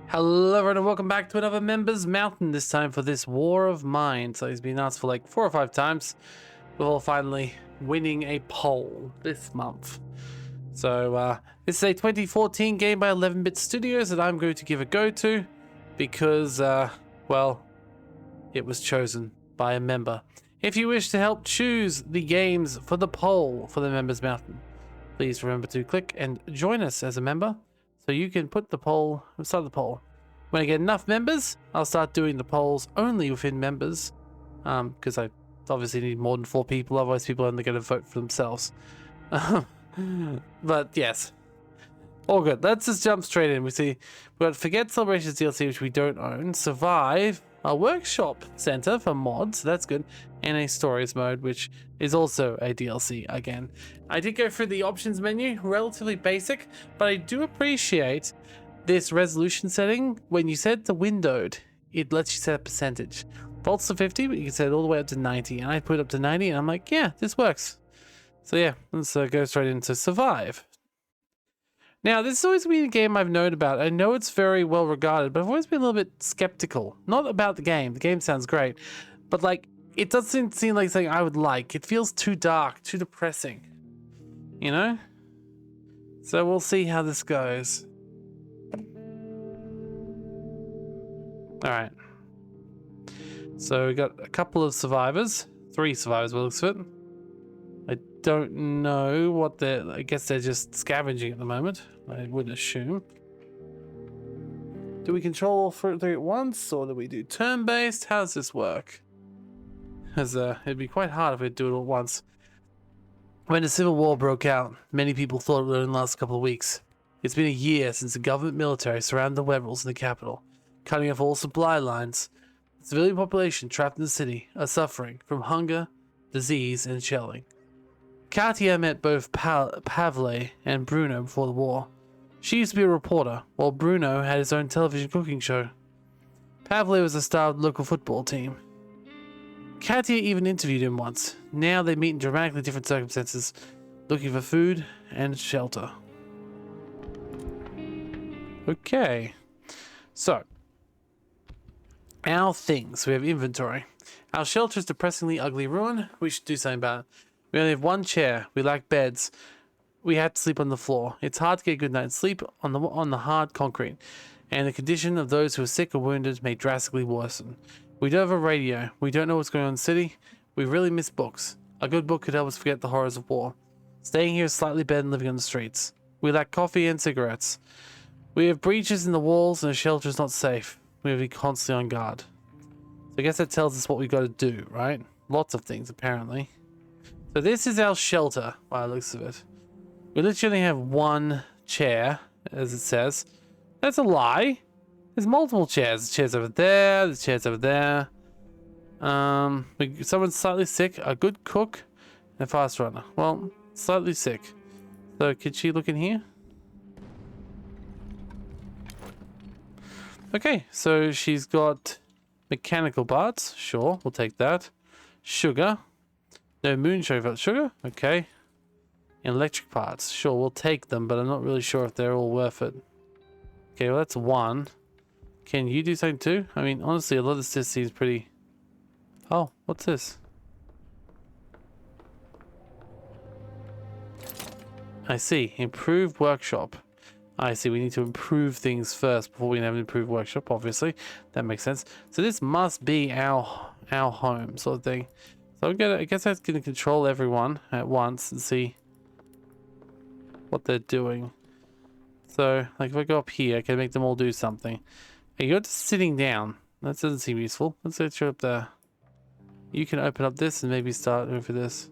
Hello everyone and welcome back to another Members Mountain, this time for this War of Mine. So he's been asked for like 4 or 5 times before finally winning a poll this month. So this is a 2014 game by 11-Bit Studios that I'm going to give a go to because, well, it was chosen by a member. If you wish to help choose the games for the poll for the Members Mountain, please remember to click and join us as a member. So you can start the poll. When I get enough members, I'll start doing the polls only within members, because I obviously need more than 4 people, otherwise people are only going to vote for themselves. But yes, all good. Let's just jump straight in. We've got Forget Celebrations DLC, which we don't own, Survive, a workshop center for mods, that's good, and a stories mode, which is also a DLC again. I did go through the options menu, relatively basic, but I do appreciate this resolution setting. When you set to windowed, it lets you set a percentage. Default's to 50, but you can set it all the way up to 90, and I put it up to 90, and I'm like, yeah, this works. So yeah, let's go straight into Survive. Now, this has always been a game I've known about. I know it's very well regarded, but I've always been a little bit skeptical. Not about the game. The game sounds great. But, like, it doesn't seem like something I would like. It feels too dark, too depressing. You know? So we'll see how this goes. Alright. So we got a couple of survivors. 3 survivors, by the looks of it. I don't know what they're... I guess they're just scavenging at the moment, I would assume. Do we control all 3 at once, or do we do turn-based? How does this work? As it'd be quite hard if we'd do it all at once. When the Civil War broke out, many people thought it would only last a couple of weeks. It's been a year since the government military surrounded the rebels in the capital, cutting off all supply lines. The civilian population trapped in the city are suffering from hunger, disease, and shelling. Katia met both Pavle and Bruno before the war. She used to be a reporter, while Bruno had his own television cooking show. Pavle was a star of the local football team. Katia even interviewed him once. Now they meet in dramatically different circumstances, looking for food and shelter. Okay. So, our things. We have inventory. Our shelter is depressingly ugly ruin. We should do something about it. We only have 1 chair. We lack beds. We have to sleep on the floor. It's hard to get a good night's sleep on the hard concrete, and the condition of those who are sick or wounded may drastically worsen. We don't have a radio. We don't know what's going on in the city. We really miss books. A good book could help us forget the horrors of war. Staying here is slightly better than living on the streets. We lack coffee and cigarettes. We have breaches in the walls, and the shelter is not safe. We have to be constantly on guard. So I guess that tells us what we got to do, right? Lots of things, apparently. So this is our shelter, by the looks of it. We literally have 1 chair, as it says. That's a lie. There's multiple chairs. There's chairs over there. There's chairs over there. Someone's slightly sick. A good cook. And a fast runner. Well, slightly sick. So, could she look in here? Okay, so she's got mechanical parts. Sure, we'll take that. Sugar. No moonshine about sugar. Okay. And electric parts. Sure, we'll take them, but I'm not really sure if they're all worth it. Okay, well, that's 1. Can you do something too? I mean, honestly, a lot of this just seems pretty... Oh, what's this? I see. Improved workshop. I see. We need to improve things first before we can have an improved workshop, obviously. That makes sense. So this must be our home sort of thing. So I guess I'm going to control everyone at once and see what they're doing. So, like, if I go up here, I can make them all do something. Hey, you're just sitting down. That doesn't seem useful. Let's get you up there. You can open up this and maybe start over this.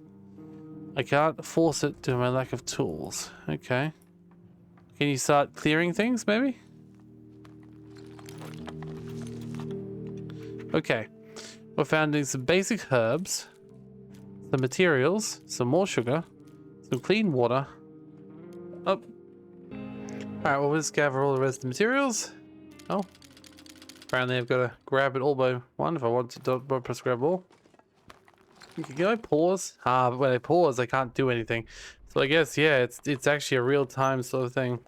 I can't force it due to my lack of tools. Okay. Can you start clearing things, maybe? Okay. We're finding some basic herbs, some materials, some more sugar, some clean water. Oh. Alright, well, we'll just gather all the rest of the materials. Oh. Apparently I've got to grab it all by 1 if I want to don't press grab all. Can I pause? But when I pause, I can't do anything. So I guess, yeah, it's actually a real-time sort of thing.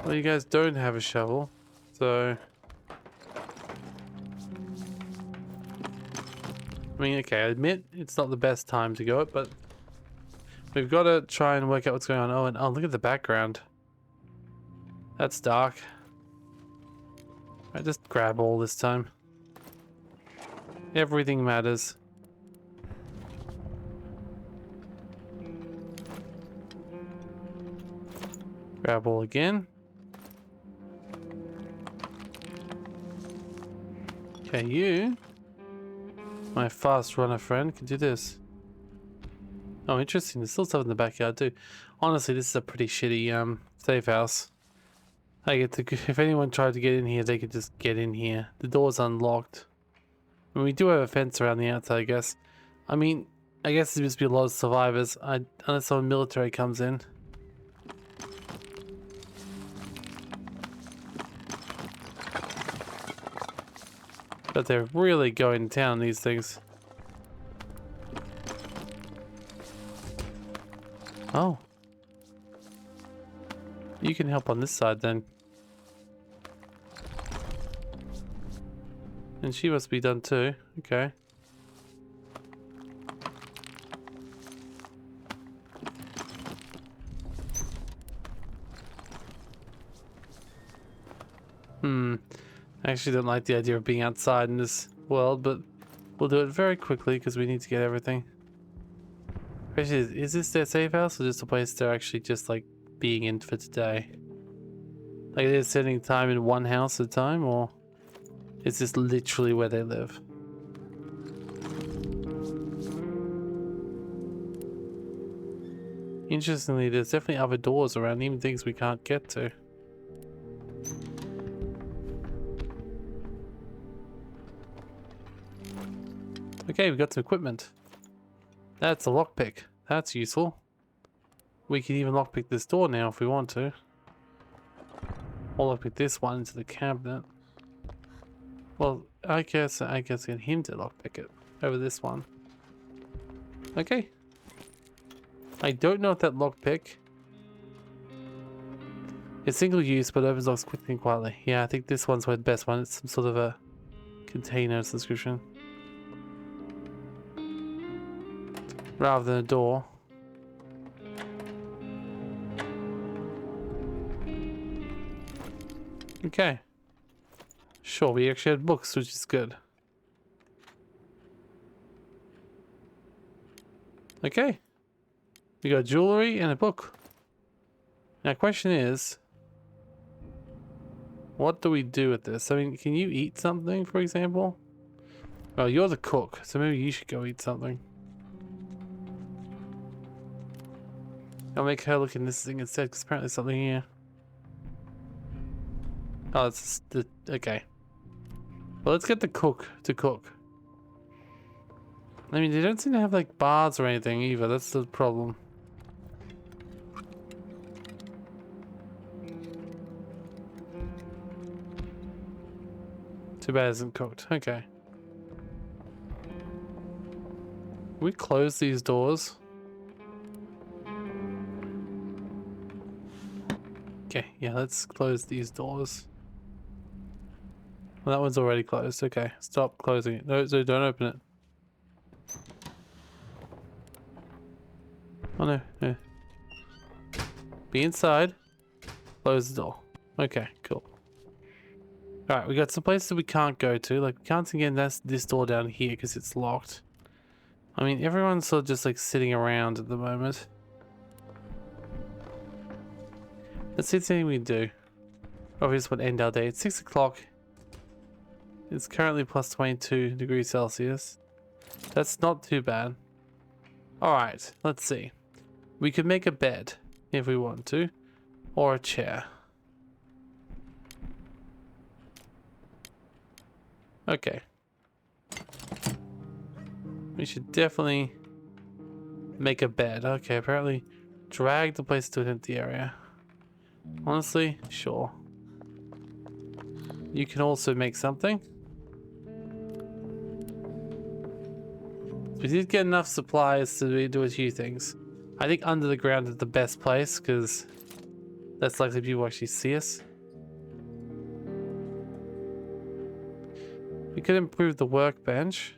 Well, you guys don't have a shovel, so... I mean, okay, I admit it's not the best time to go it, but... We've got to try and work out what's going on. Oh, and oh, look at the background. That's dark. I just grab all this time. Everything matters. Grab all again. Okay, you, my fast runner friend, can do this. Oh, interesting. There's still stuff in the backyard too. Honestly, this is a pretty shitty safe house. I get to, if anyone tried to get in here, they could just get in here. The door's unlocked. I mean, we do have a fence around the outside, I guess. I mean, I guess there must be a lot of survivors, unless someone military comes in. But they're really going to town, these things. Oh. You can help on this side then. And she must be done too. Okay. I actually don't like the idea of being outside in this world, but we'll do it very quickly because we need to get everything. Actually, is this their safe house or just a place they're actually just like being in for today? Like they're spending time in one house at a time, or is this literally where they live? Interestingly, there's definitely other doors around, even things we can't get to. Okay, we've got some equipment. That's a lockpick. That's useful. We can even lockpick this door now if we want to. Or lockpick this one into the cabinet. Well, I guess get him to lockpick it over this one. Okay. I don't know if that lockpick is single use, but opens locks quickly and quietly. Yeah, I think this one's the best one. It's some sort of a container subscription. Rather than a door. Okay. Sure, we actually had books, which is good. Okay. We got jewelry and a book. Now, question is, what do we do with this? I mean, can you eat something, for example? Well, you're the cook, so maybe you should go eat something. I'll make her look in this thing instead, because apparently there's something here. Oh, it's the... okay. Well, let's get the cook to cook. I mean, they don't seem to have, like, bars or anything either. That's the problem. Too bad it isn't cooked. Okay. We close these doors. Okay, yeah, let's close these doors. Well, that one's already closed. Okay, stop closing it. No, so don't open it. Oh no, no. Be inside. Close the door. Okay, cool. Alright, we got some places we can't go to. Like, we can't get this door down here because it's locked. I mean, everyone's sort of just like sitting around at the moment. Let's see if there's anything we can do. Obviously, what end our day. It's 6 o'clock. It's currently plus 22 degrees Celsius. That's not too bad. Alright, let's see. We could make a bed if we want to. Or a chair. Okay. We should definitely make a bed. Okay, apparently drag the place to an empty area. Honestly, sure. You can also make something. We did get enough supplies to do a few things. I think under the ground is the best place because less likely people actually see us. We could improve the workbench,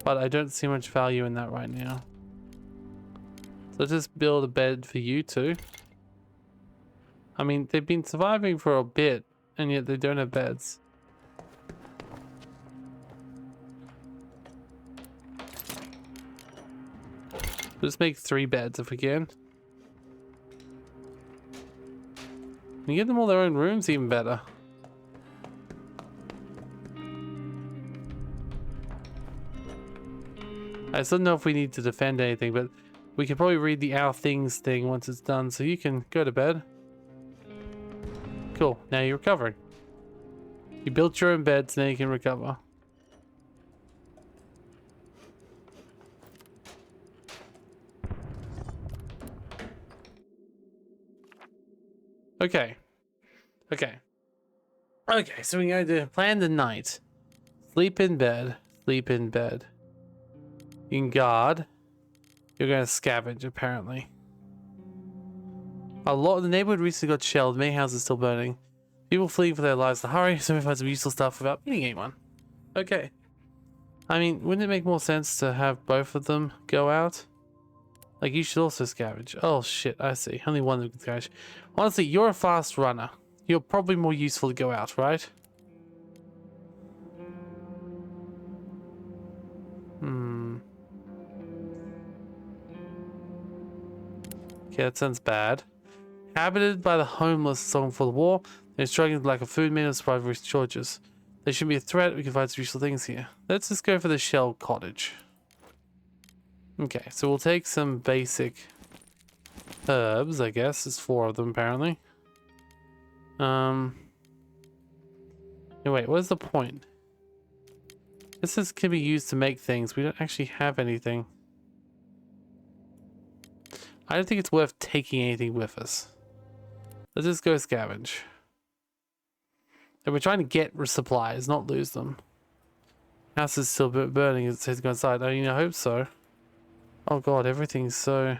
but I don't see much value in that right now. So let's just build a bed for you two. I mean, they've been surviving for a bit, and yet they don't have beds. Let's make 3 beds if we can. And give them all their own rooms, even better. I still don't know if we need to defend anything, but we can probably read the Our Things thing once it's done, so you can go to bed. Cool, now you're recovering. You built your own beds, now you can recover. Okay. Okay. Okay, so we're going to plan the night. Sleep in bed. Sleep in bed. You can guard. You're going to scavenge, apparently. A lot of the neighborhood recently got shelled. Many houses still burning. People fleeing for their lives to hurry, so we find some useful stuff without meeting anyone. Okay. I mean, wouldn't it make more sense to have both of them go out? Like, you should also scavenge. Oh, shit, I see. Only one of them can scavenge. Honestly, you're a fast runner. You're probably more useful to go out, right? Okay, that sounds bad. Habited by the homeless long before the war, they're struggling with lack of food, men, and survival shortages. They shouldn't be a threat. We can find some useful things here. Let's just go for the shell cottage. Okay, so we'll take some basic herbs, I guess. There's 4 of them, apparently. Wait, what's the point? This can be used to make things. We don't actually have anything. I don't think it's worth taking anything with us. Let's just go scavenge. And we're trying to get supplies, not lose them. House is still burning. It says go inside. I mean, I hope so. Oh god, everything's so...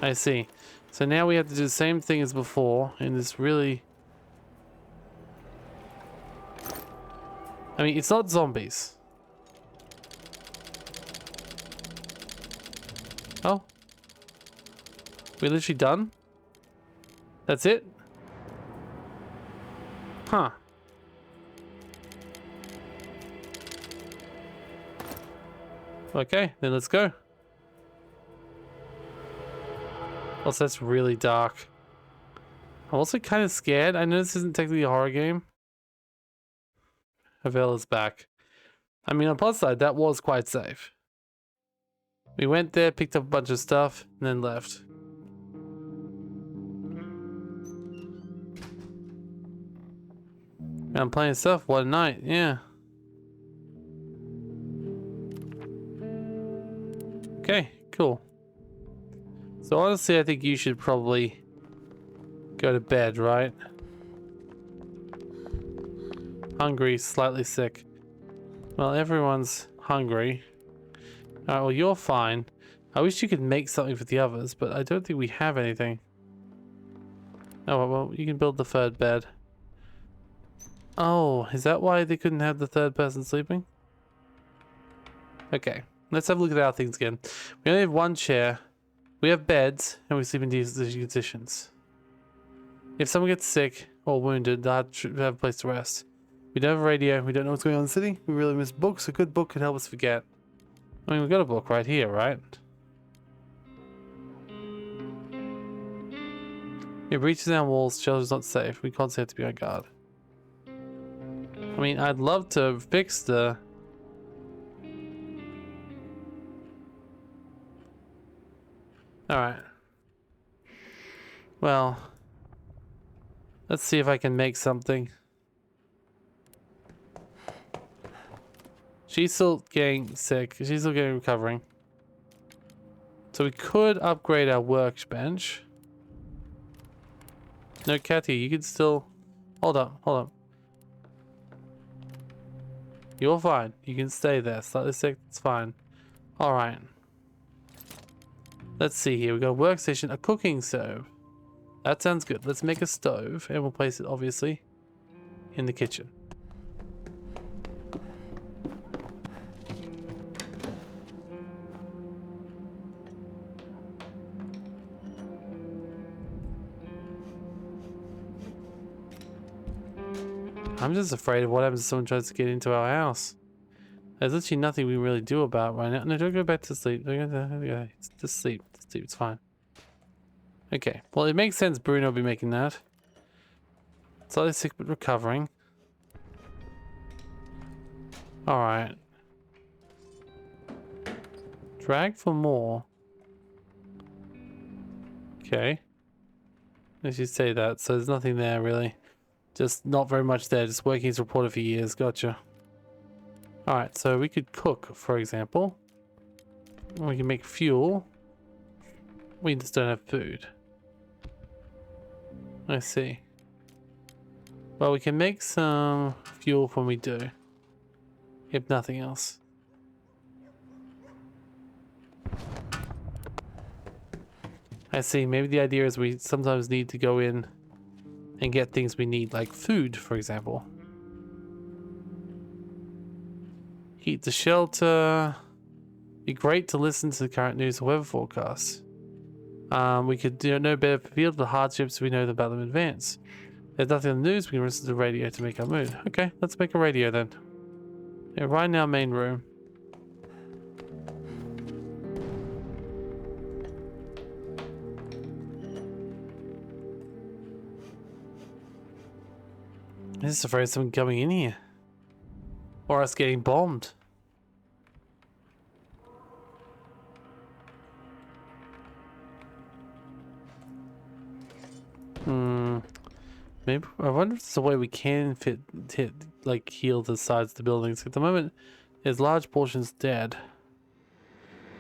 I see. So now we have to do the same thing as before in this really... I mean, it's not zombies. Oh. We're literally done? That's it? Huh. Okay, then let's go. Also, that's really dark. I'm also kind of scared. I know this isn't technically a horror game. Havel is back. I mean, on the plus side, that was quite safe. We went there, picked up a bunch of stuff, and then left. And I'm playing stuff. What a night, yeah. Okay, cool. So honestly, I think you should probably go to bed, right? Hungry, slightly sick. Well, everyone's hungry. Alright, well, you're fine. I wish you could make something for the others, but I don't think we have anything. Oh, well, you can build the 3rd bed. Oh, is that why they couldn't have the 3rd person sleeping? Okay, let's have a look at our things again. We only have 1 chair. We have beds, and we sleep in decent conditions. If someone gets sick or wounded, they'll have to have a place to rest. We don't have a radio. We don't know what's going on in the city. We really miss books. A good book could help us forget. I mean, we've got a book right here, right? It breaches our walls. Shelter's not safe. We constantly have to be on guard. I mean, I'd love to fix the... Alright. Well... Let's see if I can make something. She's still getting sick. She's still getting recovering. So we could upgrade our workbench. No, Kathy, you can still... Hold up, hold up. You're fine. You can stay there. Slightly sick, it's fine. Alright. Let's see here. We got a workstation, a cooking stove. That sounds good. Let's make a stove, and we'll place it, obviously, in the kitchen. I'm just afraid of what happens if someone tries to get into our house. There's literally nothing we can really do about it right now. No, don't go back to sleep. Don't go to sleep. Sleep, it's fine. Okay, well, it makes sense Bruno will be making that. Slightly sick but recovering. Alright. Drag for more. Okay. As you say that, so there's nothing there really. Just not very much there, just working as reporter for years, gotcha. Alright, so we could cook, for example. We can make fuel. We just don't have food. I see. Well, we can make some fuel when we do. If nothing else. I see, maybe the idea is we sometimes need to go in and get things we need, like food, for example. Heat the shelter. Be great to listen to the current news or weather forecasts. We could know better feel the hardships we know about them in advance. If there's nothing on the news, we can listen to the radio to make our mood. Okay, let's make a radio then. Yeah, right in our main room. I'm just afraid of someone coming in here. Or us getting bombed. Maybe I wonder if there's a way we can heal the sides of the buildings. At the moment, there's large portions dead.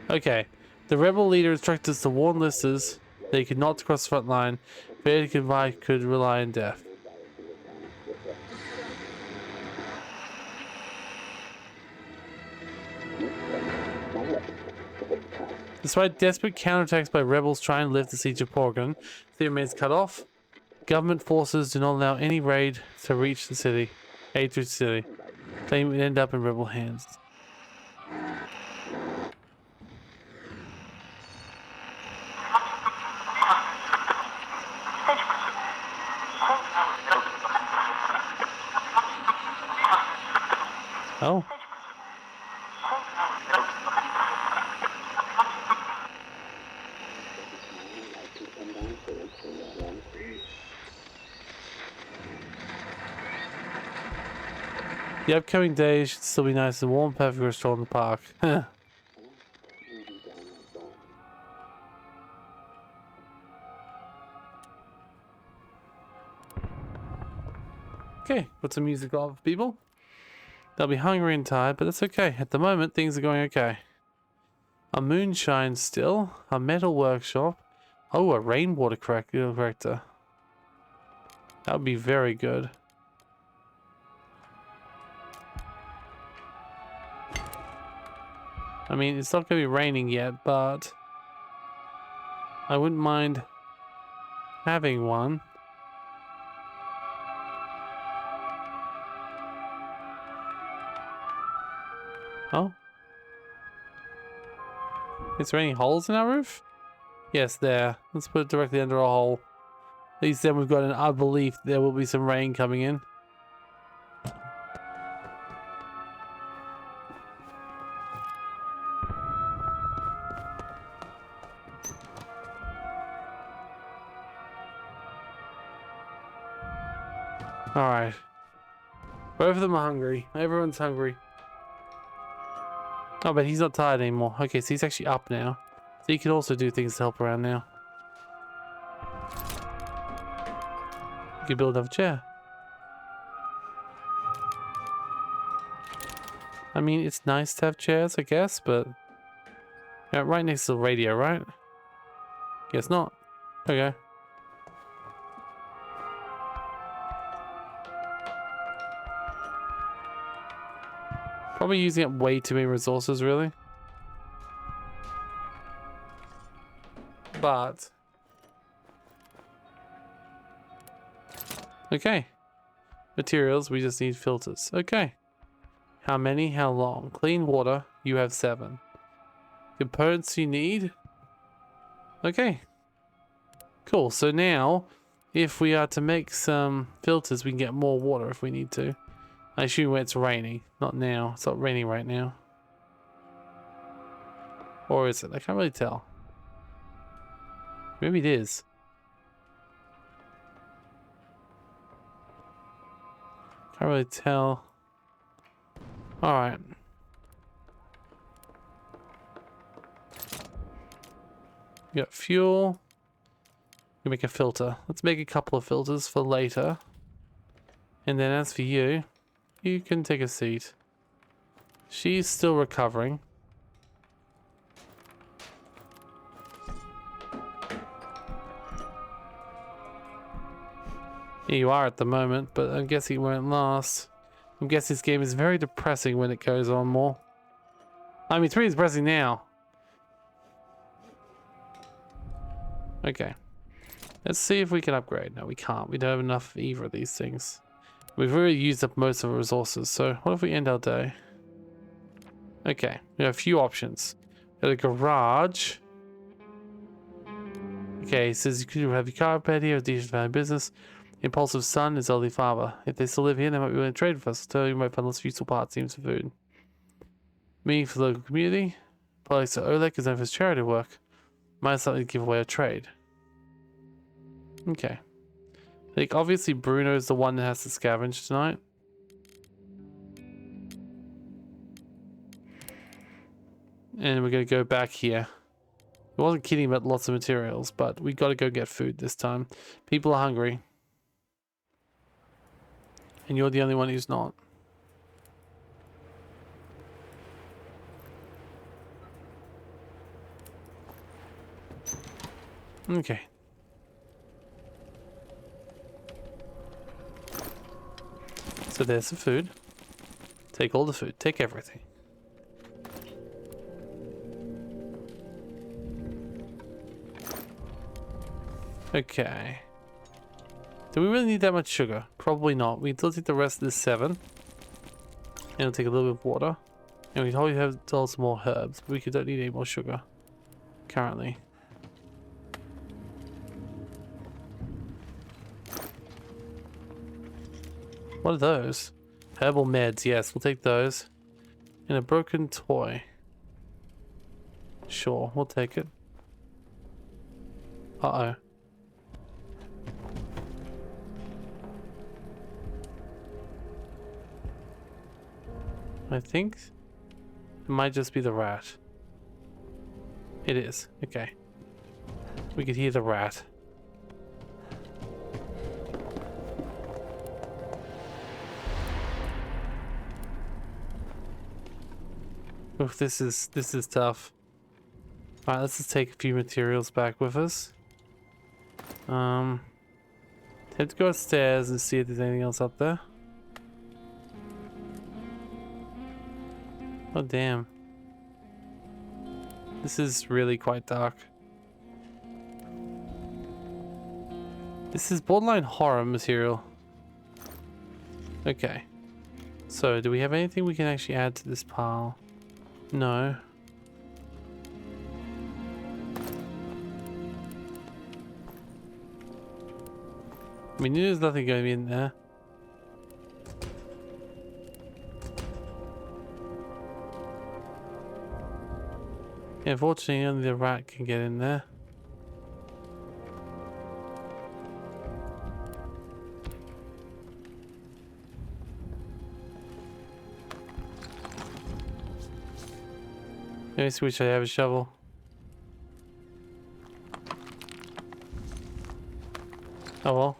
Okay. The rebel leader instructed us to warn listeners they could not cross the front line. Failure to comply could rely on death. Despite desperate counterattacks by rebels trying to lift the siege of Porgan, the remains cut off. Government forces do not allow any aid to reach the city. They would end up in rebel hands. Oh. The upcoming days should still be nice and warm, perfect for a stroll in the park. Okay, put some music on for people. They'll be hungry and tired, but that's okay. At the moment, things are going okay. A moonshine still, a metal workshop. Oh, a rainwater corrector. That would be very good. I mean, it's not going to be raining yet, but I wouldn't mind having one. Oh. Is there any holes in our roof? Yes, there. Let's put it directly under a hole. At least then we've got a belief there will be some rain coming in. Alright. Both of them are hungry. Everyone's hungry. Oh, but he's not tired anymore. Okay, so he's actually up now. So he can also do things to help around now. You can build another chair. I mean, it's nice to have chairs, I guess, but... Yeah, right next to the radio, right? Guess not. Okay. Probably using up way too many resources, really. but okay. Materials, we just need filters. Okay. How many? How long? Clean water, you have 7. Components you need? Okay. Cool, so now, if we are to make some filters, we can get more water if we need to. I assume when it's raining. Not now. It's not raining right now. Or is it? I can't really tell. Maybe it is. Can't really tell. Alright. We got fuel. We make a filter. Let's make a couple of filters for later. And then as for you, you can take a seat. She's still recovering. Here you are at the moment, but I'm guessing it won't last. I'm guessing this game is very depressing when it goes on more. I mean, 3 is depressing now. Okay. Let's see if we can upgrade. No, we can't. We don't have enough of either of these things. We've already used up most of our resources, so what if we end our day? Okay, we have a few options. We got a garage. Okay, it says you could have your car repaired here, a decent family business. Impulsive son is elderly father. If they still live here, they might be willing to trade with us. So you might find lots of useful parts, seems for food. Me for the local community. Place to Oleg is known for his charity work. Might have something to give away or trade. Okay. Like, obviously Bruno is the one that has to scavenge tonight. And we're going to go back here. I wasn't kidding about lots of materials, but we got to go get food this time. People are hungry. And you're the only one who's not. Okay. So there's some food. Take all the food. Take everything. Okay. Do we really need that much sugar? Probably not. We still take the rest of this 7. And we'll take a little bit of water. And we probably have some more herbs. But we don't need any more sugar. Currently. What are those? Herbal meds. Yes, we'll take those. And a broken toy. Sure, we'll take it. Uh-oh. I think it might just be the rat. It is. Okay. We could hear the rat. Oof, this is tough. Alright, let's just take a few materials back with us. Time to go upstairs and see if there's anything else up there. Oh damn. This is really quite dark. This is borderline horror material. Okay. So, do we have anything we can actually add to this pile? No. I mean, there's nothing going to be in there. Yeah, unfortunately, only the rat can get in there. Let me see which I have a shovel. Oh well.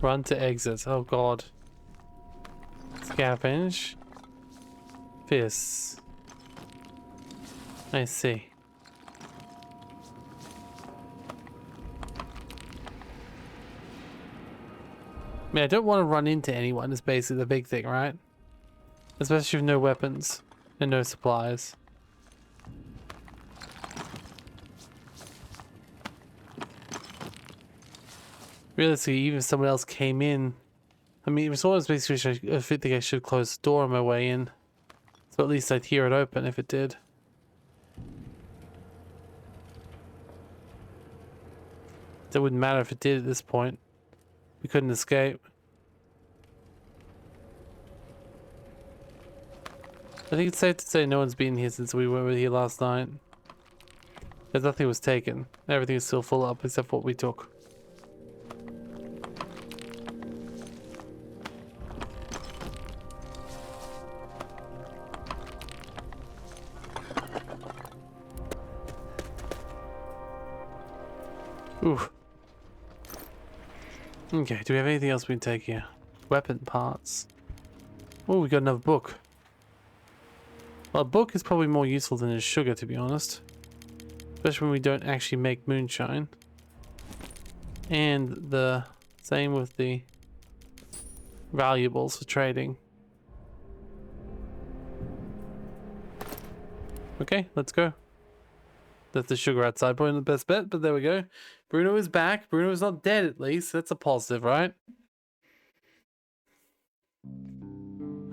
Run to exit. Oh god. Scavenge. Fists. I see. I mean, I don't want to run into anyone is basically the big thing, right? Especially with no weapons and no supplies. Realistically, even if someone else came in, I mean, it was almost basically I think I should close the door on my way in. So at least I'd hear it open if it did. That wouldn't matter if it did at this point. We couldn't escape. I think it's safe to say no one's been here since we were here last night. Because nothing was taken. Everything is still full up except for what we took. Oof. Okay, do we have anything else we can take here? Weapon parts. Oh, we got another book. Well, a book is probably more useful than a sugar, to be honest. Especially when we don't actually make moonshine. And the same with the valuables for trading. Okay, let's go. That's the sugar outside, probably not the best bet, but there we go. Bruno is back. Bruno is not dead, at least. That's a positive, right?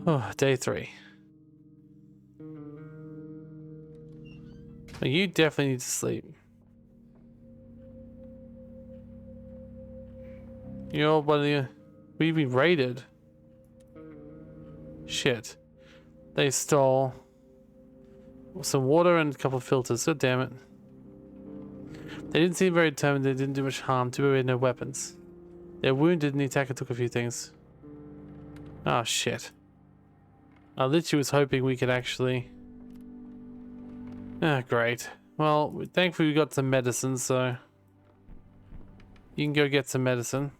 Oh, day 3. Well, you definitely need to sleep. You're one of the... We've been raided. Shit. They stole some water and a couple of filters. God damn it. They didn't seem very determined. They didn't do much harm. Too bad we had no weapons. They're wounded and the attacker took a few things. Oh shit. I literally was hoping we could actually... Ah, great. Well, thankfully we got some medicine, so... You can go get some medicine.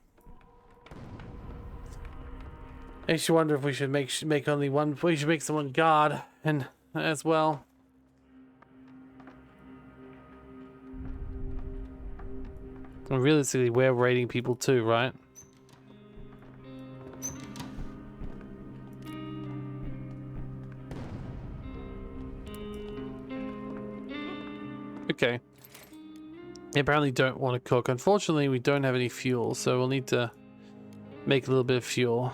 Makes you wonder if we should make only one... We should make someone guard, and as well. And realistically, we're raiding people too, right? Okay. They apparently don't want to cook. Unfortunately, we don't have any fuel, so we'll need to make a little bit of fuel.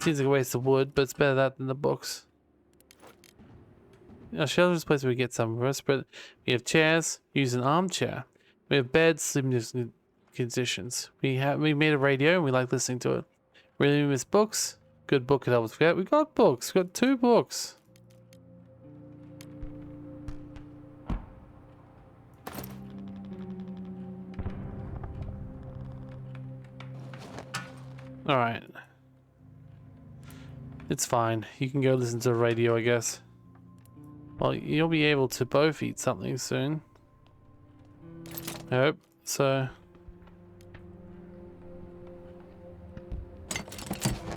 Seems like a waste of wood, but it's better that than the books. Our shelter's a place where we get some rest, but we have chairs, use an armchair. We have beds, sleeping conditions. We made a radio and we like listening to it. Really miss books. Good book could help us forget. We got books. We got 2 books. All right. It's fine. You can go listen to the radio, I guess. Well, you'll be able to both eat something soon. I hope so.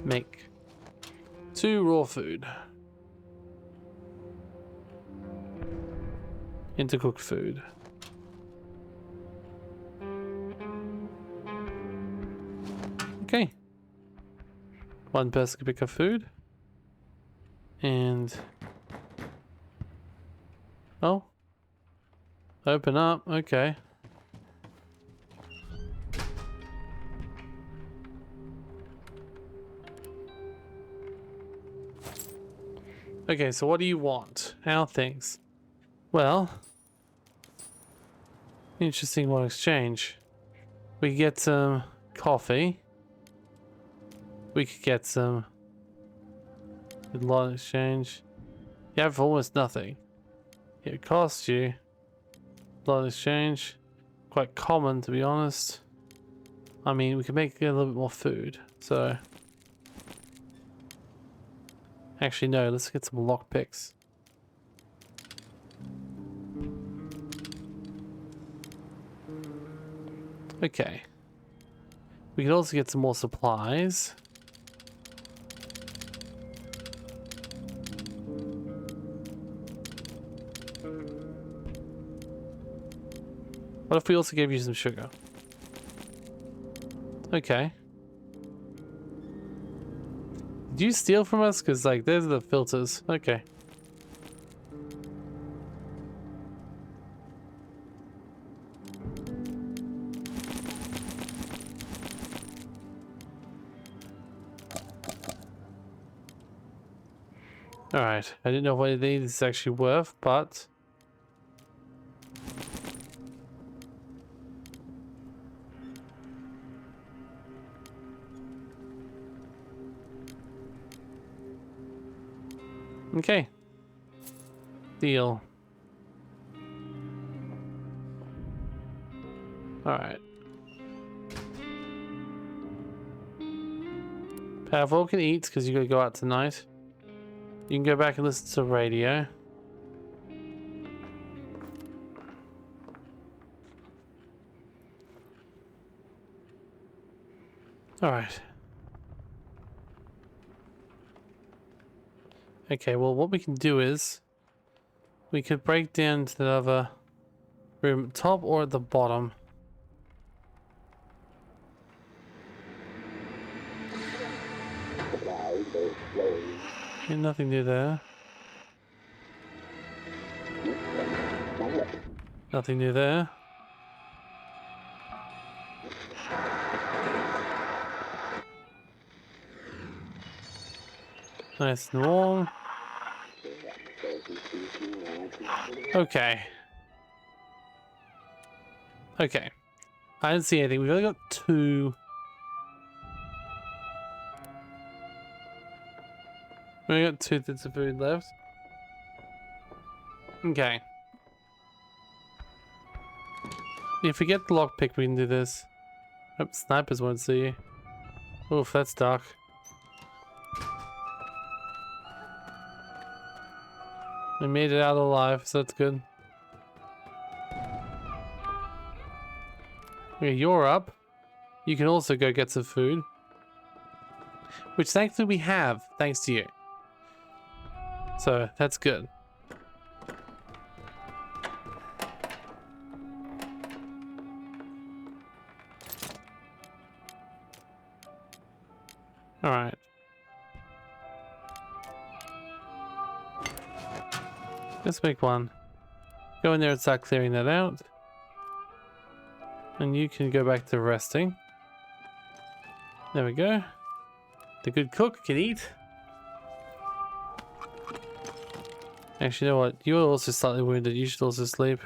Make 2 raw food into cooked food. Okay. 1 person can pick up food. And... Oh. Open up. Okay. Okay, so what do you want? How things? Well, interesting one exchange. We could get some coffee. We could get some lot exchange. You have almost nothing. It costs you lot exchange. Quite common, to be honest. I mean, we can make a little bit more food, so... Actually, no, let's get some lockpicks. Okay. We can also get some more supplies. What if we also gave you some sugar? Okay. Did you steal from us? Because, like, there's the filters. Okay. Alright, I didn't know what any of this is actually worth, but... Okay. Deal. Alright. Pavel can eat because you gotta go out tonight. You can go back and listen to radio. Alright. Okay, well what we can do is we could break down to the other room at the top or at the bottom. Yeah, nothing new there. Nothing new there. Nice and warm. Okay. Okay. I didn't see anything. We've only got 2. We only got 2 bits of food left. Okay. If we get the lockpick, we can do this. Oh, snipers won't see you. Oof, that's dark. We made it out alive, so that's good. Okay, you're up. You can also go get some food. Which thankfully we have, thanks to you. So, that's good. Alright. Let's make one. Go in there and start clearing that out. And you can go back to resting. There we go. The good cook can eat. Actually, you know what? You are also slightly wounded. You should also sleep.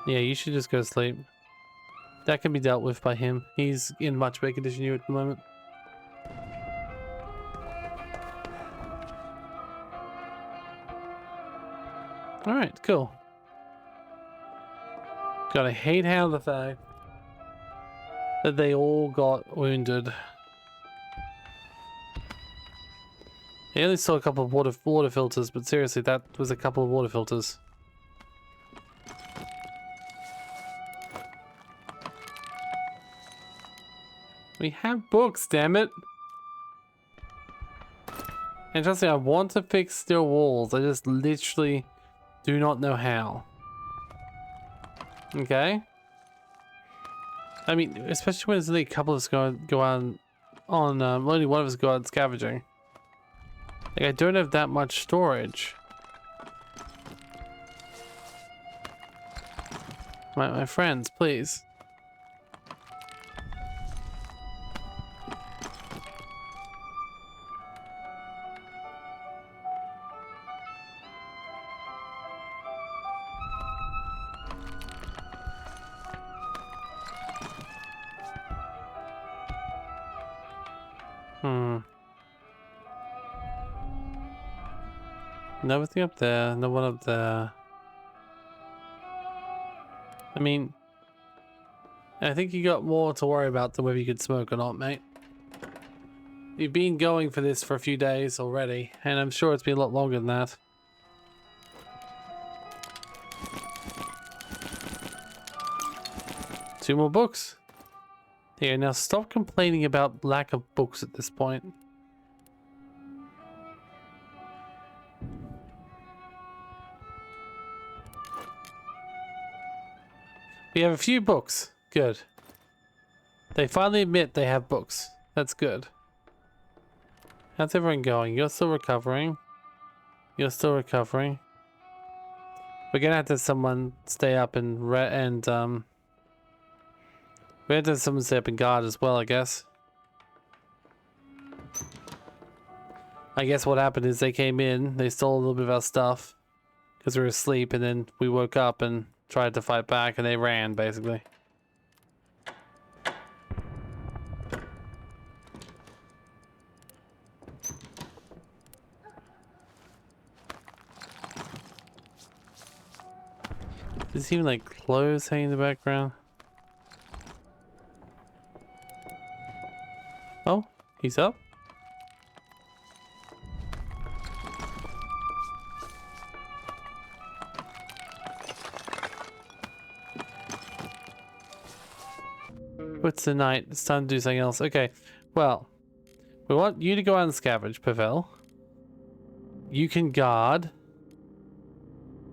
Yeah, you should just go to sleep. That can be dealt with by him. He's in much better condition than you at the moment. Alright, cool. God, I hate how the fact that they all got wounded. I only saw a couple of water filters, but seriously, that was a couple of water filters. We have books, damn it! And trust me, I want to fix steel walls. I just literally do not know how. Okay? I mean, especially when there's only a couple of us go on only one of us go out scavenging. Like, I don't have that much storage. My friends, please. Nothing up there, no one up there. I mean, I think you got more to worry about than whether you could smoke or not, mate. You've been going for this for a few days already, and I'm sure it's been a lot longer than that. Two more books. Here, now stop complaining about lack of books at this point. We have a few books. Good. They finally admit they have books. That's good. How's everyone going? You're still recovering. You're still recovering. We're gonna have to have someone stay up and We had to have someone stay up and guard as well, I guess. I guess what happened is they came in, they stole a little bit of our stuff because we were asleep, and then we woke up and tried to fight back, and they ran, basically. There's even like clothes hanging in the background. Oh, he's up. What's the night? It's time to do something else. Okay, well, we want you to go out and scavenge, Pavel. You can guard,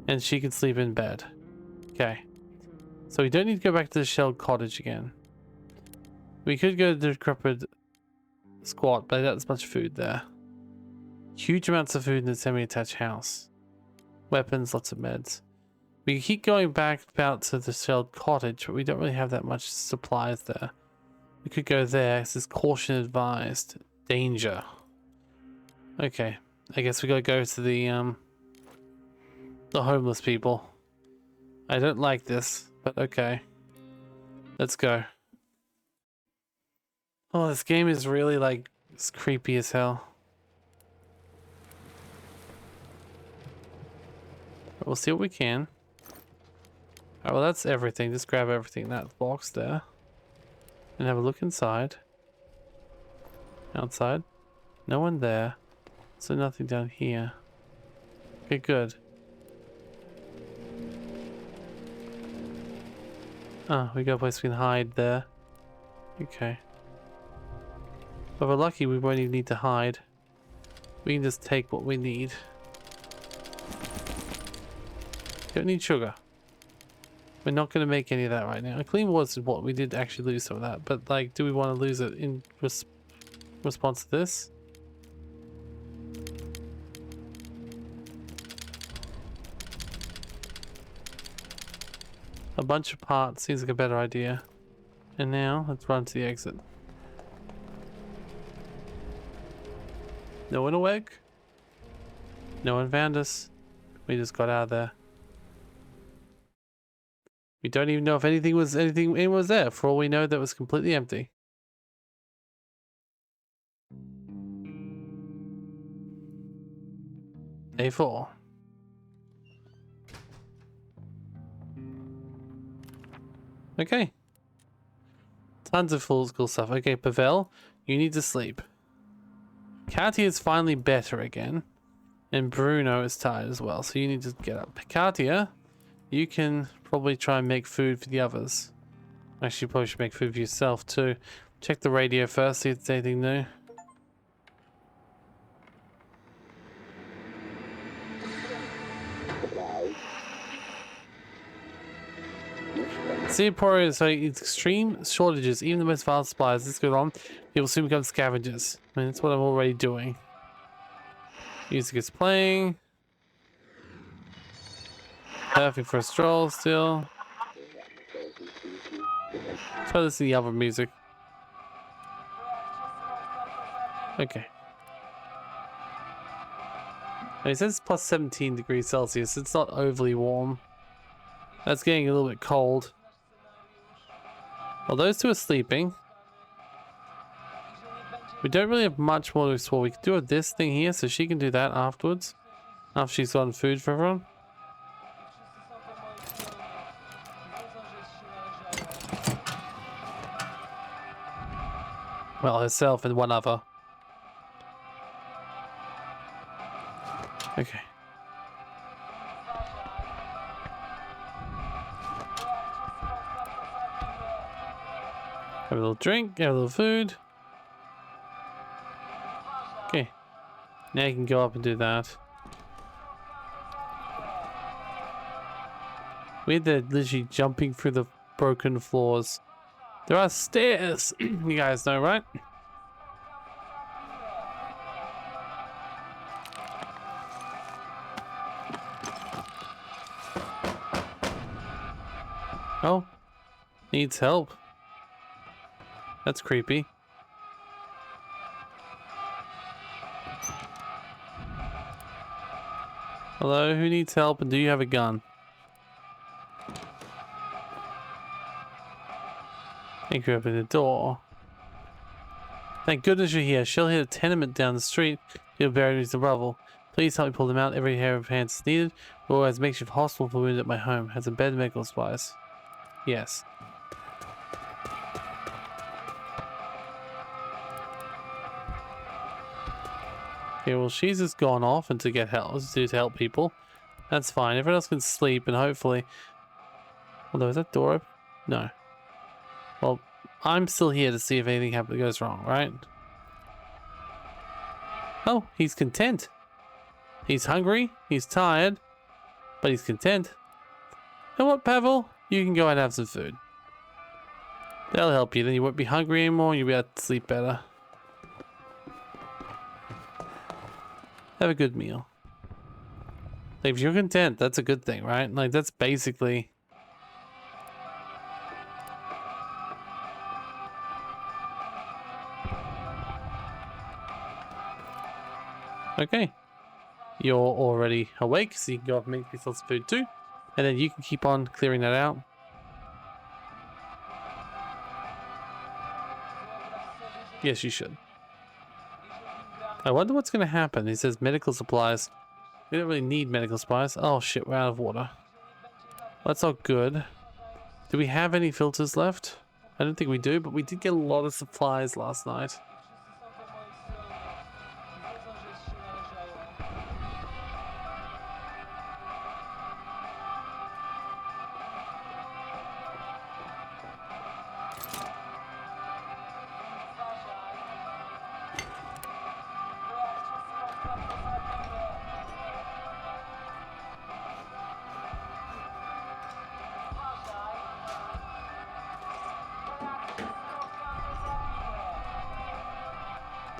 and she can sleep in bed. Okay, so we don't need to go back to the shelled cottage again. We could go to the decrepit squat, but that's much food there. Huge amounts of food in the semi-attached house. Weapons, lots of meds. We can keep going back out to the shelled cottage, but we don't really have that much supplies there. We could go there. It says caution advised. Danger. Okay. I guess we gotta go to the homeless people. I don't like this, but okay. Let's go. Oh, this game is really like, it's creepy as hell. We'll see what we can. Alright, well that's everything. Just grab everything in that box there. And have a look inside. Outside. No one there. So nothing down here. Okay, good. Ah, we got a place we can hide there. Okay. But we're lucky we won't even need to hide. We can just take what we need. Don't need sugar. We're not going to make any of that right now. Clean water is what we did actually lose some of that. But like, do we want to lose it in response to this? A bunch of parts seems like a better idea. And now, let's run to the exit. No one awake? No one found us. We just got out of there. We don't even know if anyone was there. For all we know, that was completely empty. Day 4. Okay. Tons of full school stuff. Okay, Pavel, you need to sleep. Katia is finally better again. And Bruno is tired as well, so you need to get up. Katia, you can probably try and make food for the others. Actually, you probably should make food for yourself too. Check the radio first, see if there's anything new. Singapore is extreme shortages, even the most vital supplies. This goes on, people soon become scavengers. I mean, that's what I'm already doing. Music is playing. Perfect for a stroll still. Try this to the other music. Okay. It says plus 17 degrees Celsius. It's not overly warm. That's getting a little bit cold. Well, those two are sleeping. We don't really have much more to explore. We can do this thing here, so she can do that afterwards. After she's gotten food for everyone. Well, herself and one other. Okay. Have a little drink, have a little food. Okay. Now you can go up and do that. They're literally jumping through the broken floors. There are stairs. You guys know, right? Oh. Needs help. That's creepy. Hello, who needs help and do you have a gun? Thank you for opening the door. Thank goodness you're here. Shell hit a tenement down the street. You're buried in the rubble. Please help me pull them out. Every hair of hands is needed. We always makeshift hospital for wounded at my home. Has a bed and medical supplies. Yes. Okay, well she's just gone off and to get help, to help people. That's fine. Everyone else can sleep and hopefully... Although, is that door open? No. Well, I'm still here to see if anything goes wrong, right? Oh, he's content. He's hungry, he's tired, but he's content. You know what, Pavel? You can go and have some food. That'll help you. Then you won't be hungry anymore. You'll be able to sleep better. Have a good meal. Like, if you're content, that's a good thing, right? Like, that's basically... Okay. You're already awake, so you can go up and make yourself some food too. And then you can keep on clearing that out. Yes, you should. I wonder what's going to happen. He says medical supplies. We don't really need medical supplies. Oh shit, we're out of water. That's not good. Do we have any filters left? I don't think we do, but we did get a lot of supplies last night.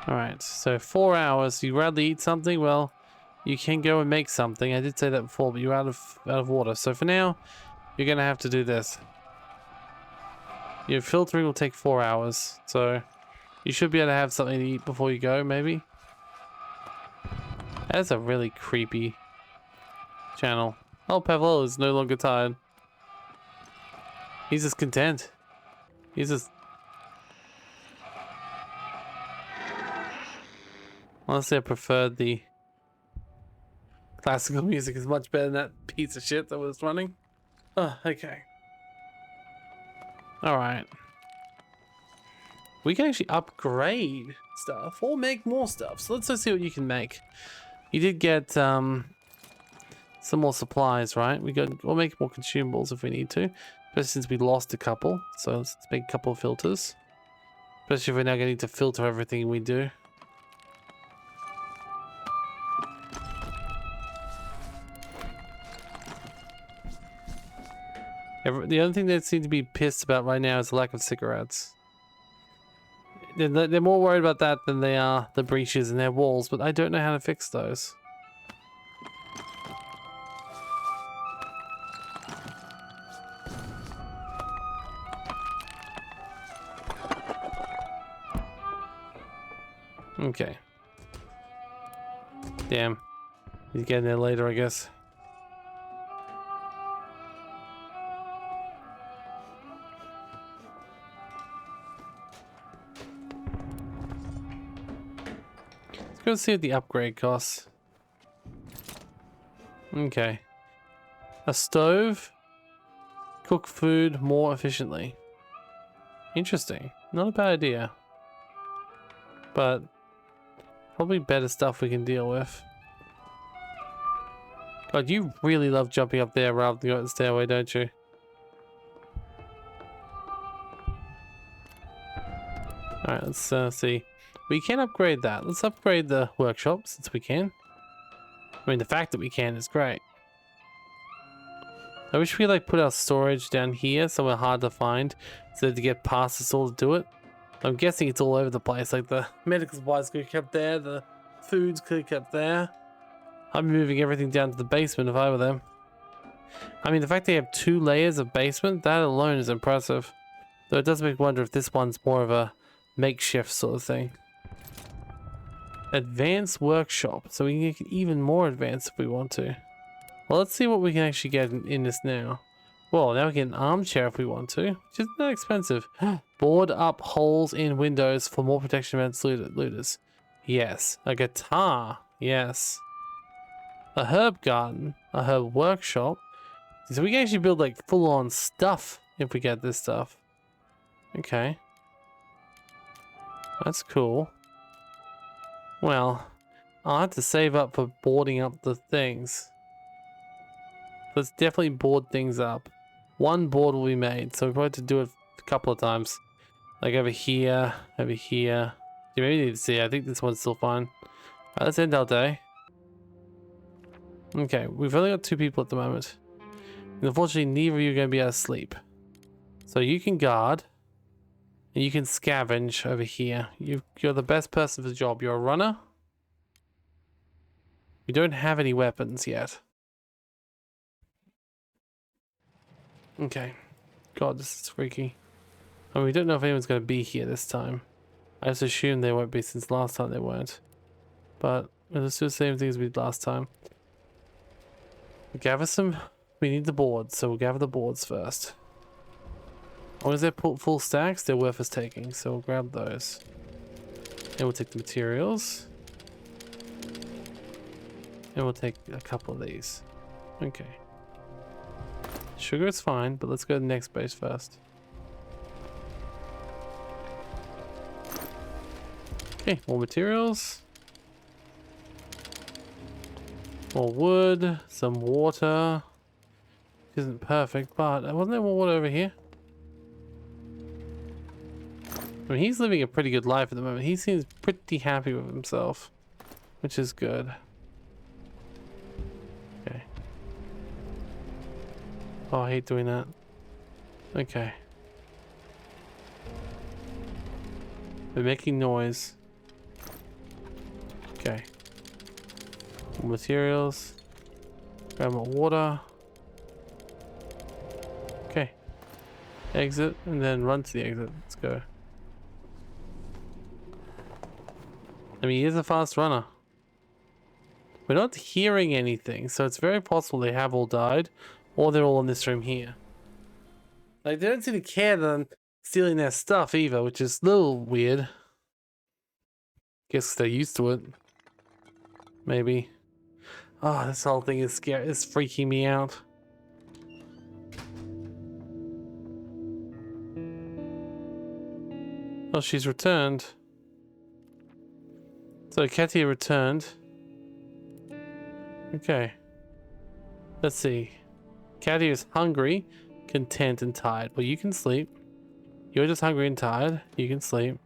Alright, so 4 hours. You'd rather eat something? Well, you can go and make something. I did say that before, but you're out of water. So for now, you're going to have to do this. Your filtering will take 4 hours. So you should be able to have something to eat before you go, maybe. That's a really creepy channel. Oh, Pavel is no longer tired. He's just content. He's just... Honestly, I preferred the classical music is much better than that piece of shit that was running. Oh, okay. Alright. We can actually upgrade stuff or make more stuff. So let's just see what you can make. You did get some more supplies, right? We'll make more consumables if we need to. Especially since we lost a couple. So let's make a couple of filters. Especially if we're now going to need to filter everything we do. The only thing they seem to be pissed about right now is the lack of cigarettes. They're more worried about that than they are the breaches in their walls, but I don't know how to fix those. Okay. Damn. He's getting there later, I guess. Let's go see what the upgrade costs. Okay. A stove. Cook food more efficiently. Interesting. Not a bad idea. But probably better stuff we can deal with. God, you really love jumping up there rather than going up the stairway, don't you? Alright, let's see. We can upgrade that. Let's upgrade the workshop since we can. I mean, the fact that we can is great. I wish we like put our storage down here somewhere hard to find so to get past us all to do it. I'm guessing it's all over the place. Like the medical supplies could be kept there, the foods could be kept there. I'm moving everything down to the basement if I were them. I mean, the fact they have 2 layers of basement, that alone is impressive. Though it does make me wonder if this one's more of a makeshift sort of thing. Advanced workshop. So we can get even more advanced if we want to. Well, let's see what we can actually get in this now. Well, now we get an armchair if we want to, which isn't that expensive. Board up holes in windows for more protection against looters. Yes. A guitar. Yes. A herb garden. A herb workshop. So we can actually build like full-on stuff if we get this stuff. Okay. That's cool. Well, I'll have to save up for boarding up the things. Let's definitely board things up. One board will be made, so we probably have to do it a couple of times. Like over here, over here. You maybe need to see, I think this one's still fine. Alright, let's end our day. Okay, we've only got 2 people at the moment. And unfortunately, neither of you are going to be able to sleep. So you can guard. And you can scavenge over here. You're the best person for the job. You're a runner. You don't have any weapons yet. Okay. God, this is freaky. I mean, we don't know if anyone's going to be here this time. I just assume they won't be since last time they weren't. But let's do the same things we did last time. Gather some... We need the boards, so we'll gather the boards first. As long as they're full stacks, they're worth us taking, so we'll grab those. And we'll take the materials. And we'll take a couple of these. Okay. Sugar is fine, but let's go to the next base first. Okay, more materials. More wood, some water. Isn't perfect, but wasn't there more water over here? I mean, he's living a pretty good life at the moment. He seems pretty happy with himself, which is good. Okay. Oh, I hate doing that. Okay. They're making noise. Okay. More materials. Grab more water. Okay. Exit and then run to the exit. Let's go. I mean, he is a fast runner. We're not hearing anything, so it's very possible they have all died, or they're all in this room here. Like, they don't seem to care that I'm stealing their stuff either, which is a little weird. Guess they're used to it. Maybe. Oh, this whole thing is scary. It's freaking me out. Oh, she's returned. So Katia returned. Okay. Let's see. Katia is hungry, content, and tired. Well, you can sleep. You're just hungry and tired. You can sleep.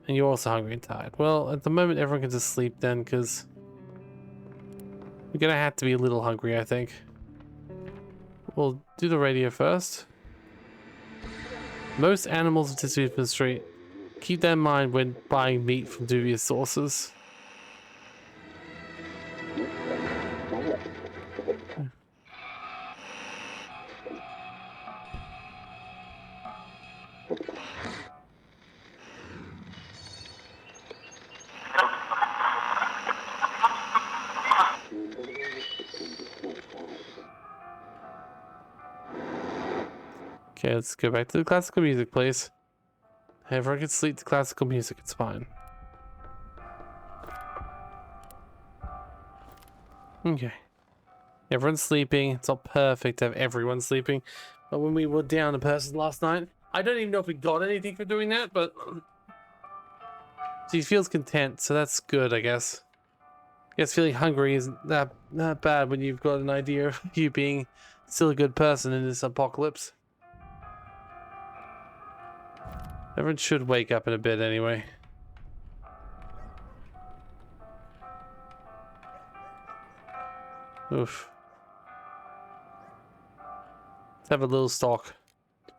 And you're also hungry and tired. Well, at the moment, everyone can just sleep then, because we're gonna have to be a little hungry, I think. We'll do the radio first. Most animals are distributed from the street. Keep that in mind when buying meat from dubious sources. Okay, let's go back to the classical music, please. Everyone can sleep to classical music, it's fine. Okay. Everyone's sleeping. It's not perfect to have everyone sleeping. But when we were down a person last night, I don't even know if we got anything for doing that, but she feels content, so that's good, I guess. I guess feeling hungry isn't that bad when you've got an idea of you being still a good person in this apocalypse. Everyone should wake up in a bit anyway. Oof. Let's have a little stock.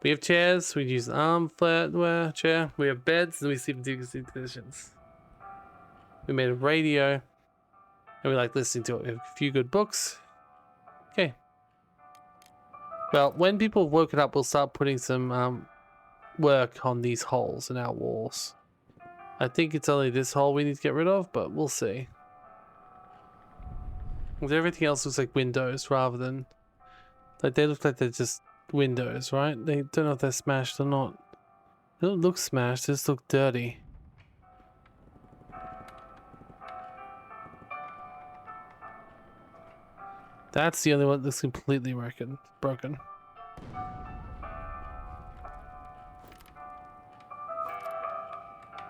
We have chairs, we use an arm flatware chair, we have beds, and we sleep in decent conditions. We made a radio, and we like listening to it. We have a few good books. Okay. Well, when people have woken up, we'll start putting some work on these holes in our walls. I think it's only this hole we need to get rid of, but we'll see. Everything else looks like windows rather than... Like, they look like they're just windows, right? They don't know if they're smashed or not. They don't look smashed, they just look dirty. That's the only one that's completely broken.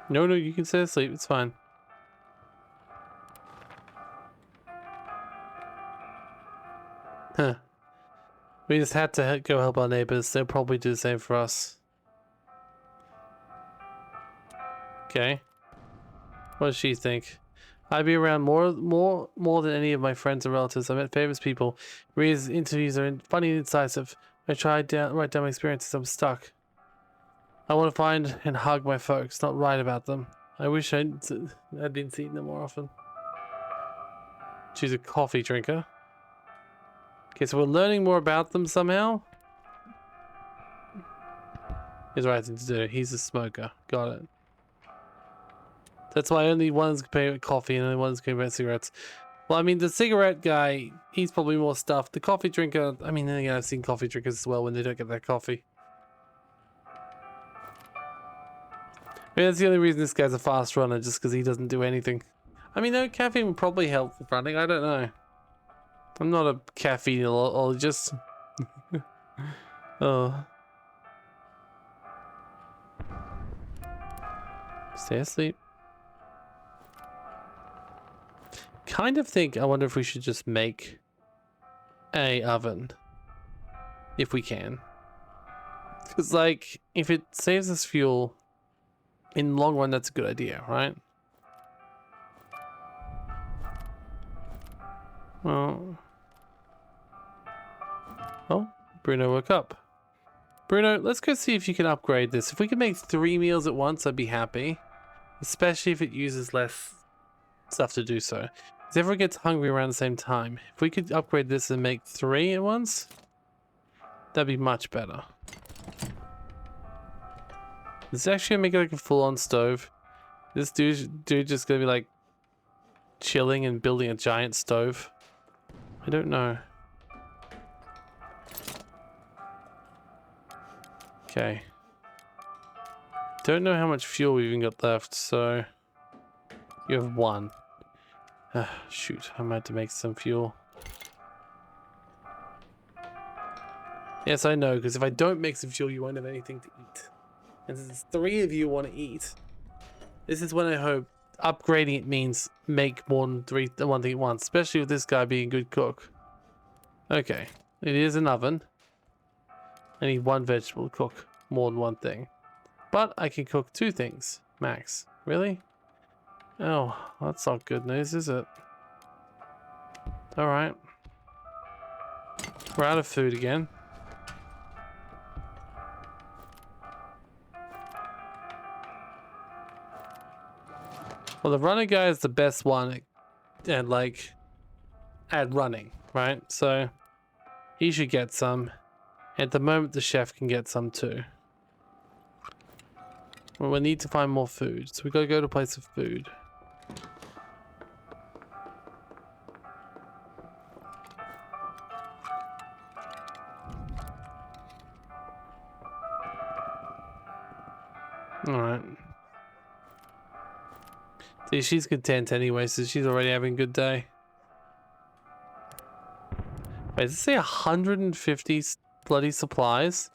No, you can stay asleep, it's fine. Huh. We just had to go help our neighbors. They'll probably do the same for us. Okay. What does she think? I'd be around more than any of my friends and relatives. I met famous people. Maria's interviews are funny and incisive. I tried to write down my experiences. I'm stuck. I want to find and hug my folks, not write about them. I wish I'd been seeing them more often. She's a coffee drinker. Okay, so we're learning more about them somehow. He's the right thing to do. He's a smoker. Got it. That's why only one's comparing with coffee and only one's comparing with cigarettes. Well, I mean, the cigarette guy, he's probably more stuffed. The coffee drinker, I mean, then again, I've seen coffee drinkers as well when they don't get their coffee. I mean, that's the only reason this guy's a fast runner, just because he doesn't do anything. I mean, no, caffeine would probably help with running. I don't know. I'm not a caffeine-ologist. Oh. Stay asleep. Kind of think, I wonder if we should just make a oven. If we can. Because, like, if it saves us fuel, in the long run, that's a good idea, right? Well... Oh, Bruno woke up. Bruno, let's go see if you can upgrade this. If we can make 3 meals at once, I'd be happy. Especially if it uses less stuff to do so. Because everyone gets hungry around the same time. If we could upgrade this and make 3 at once, that'd be much better. This is actually gonna make it like a full-on stove. This dude just gonna be like chilling and building a giant stove. I don't know. Okay. Don't know how much fuel we've even got left, so... You have 1. Shoot, I might have to make some fuel. Yes, I know, because if I don't make some fuel, you won't have anything to eat. And since 3 of you want to eat, this is when I hope upgrading it means make more than 1 thing at once, especially with this guy being a good cook. Okay, it is an oven. I need 1 vegetable to cook more than 1 thing. But I can cook 2 things, max. Really? Oh, that's not good news, is it? Alright. We're out of food again. Well, the runner guy is the best one at, like, at running, right? So, he should get some. At the moment, the chef can get some too. Well, we need to find more food, so we gotta go to a place of food. Alright. See, she's content anyway, so she's already having a good day. Wait, does it say 150 bloody supplies?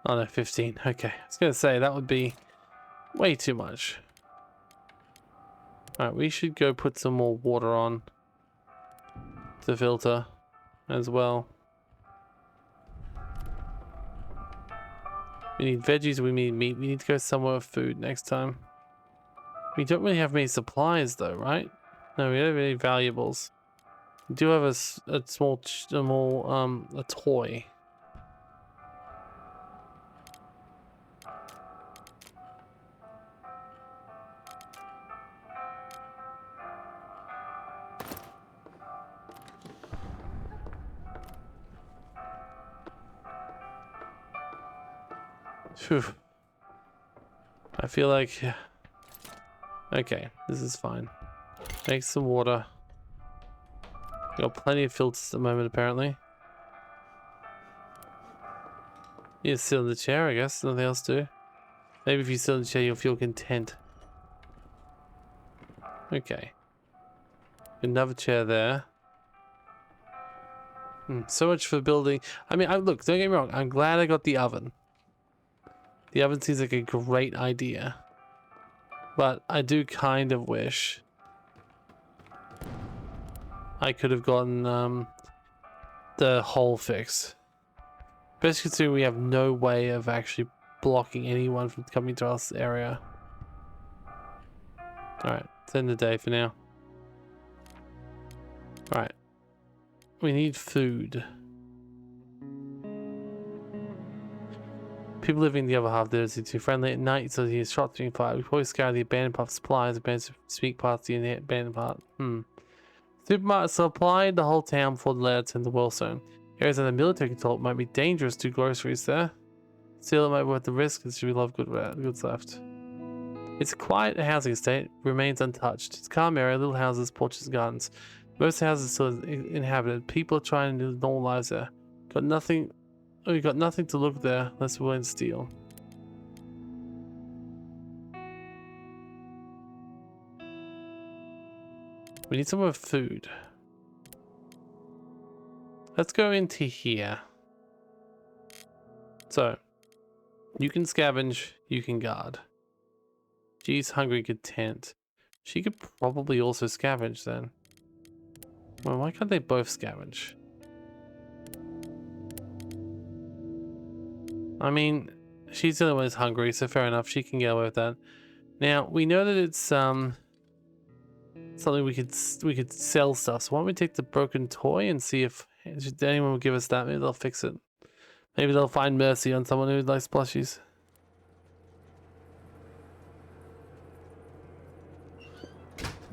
Oh no, 15. Okay, I was gonna say, that would be way too much. Alright, we should go put some more water on the filter as well. We need veggies, we need meat. We need to go somewhere with food next time. We don't really have many supplies though, right? No, we don't have any valuables. We do have a small a toy. Phew. feel like... Okay, this is fine. Make some water. Got plenty of filters at the moment, apparently. You sit in the chair, I guess. Nothing else to do. Maybe if you sit in the chair, you'll feel content. Okay. Another chair there. So much for building. I mean, look, don't get me wrong. I'm glad I got the oven. The oven seems like a great idea. But I do kind of wish I could have gotten the hole fixed. Especially considering we have no way of actually blocking anyone from coming to our area. Alright, it's end of the day for now. Alright. We need food. People living in the other half of the city too friendly at night, so he's shots being fired. We probably scour the abandoned part of supplies, abandoned speak parts of the abandoned part. Supermarket supplied the whole town before the layout in the world zone. Areas under military control might be dangerous to groceries there. Still, it might be worth the risk, and there should be a lot of goods left. It's a quiet housing estate, remains untouched. It's a calm area, little houses, porches, gardens. Most houses still inhabited. People are trying to live normal lives there. We got nothing to look there unless we're willing to steal. We need some more food. Let's go into here. So, you can scavenge, you can guard. She's hungry, content. She could probably also scavenge then. Well, why can't they both scavenge? I mean, she's the only one who's hungry, so fair enough. She can get away with that. Now, we know that it's something we could sell stuff. So why don't we take the broken toy and see if anyone will give us that? Maybe they'll fix it. Maybe they'll find mercy on someone who likes plushies.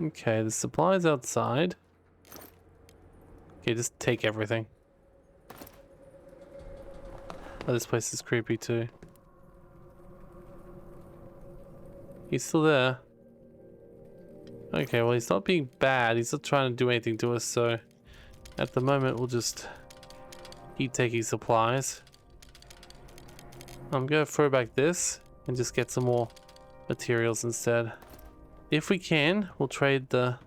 Okay, the supplies outside. Okay, just take everything. Oh, this place is creepy too. He's still there. Okay, well, he's not being bad. He's not trying to do anything to us, so at the moment we'll just keep taking supplies. I'm gonna throw back this and just get some more materials instead. If we can, we'll trade the...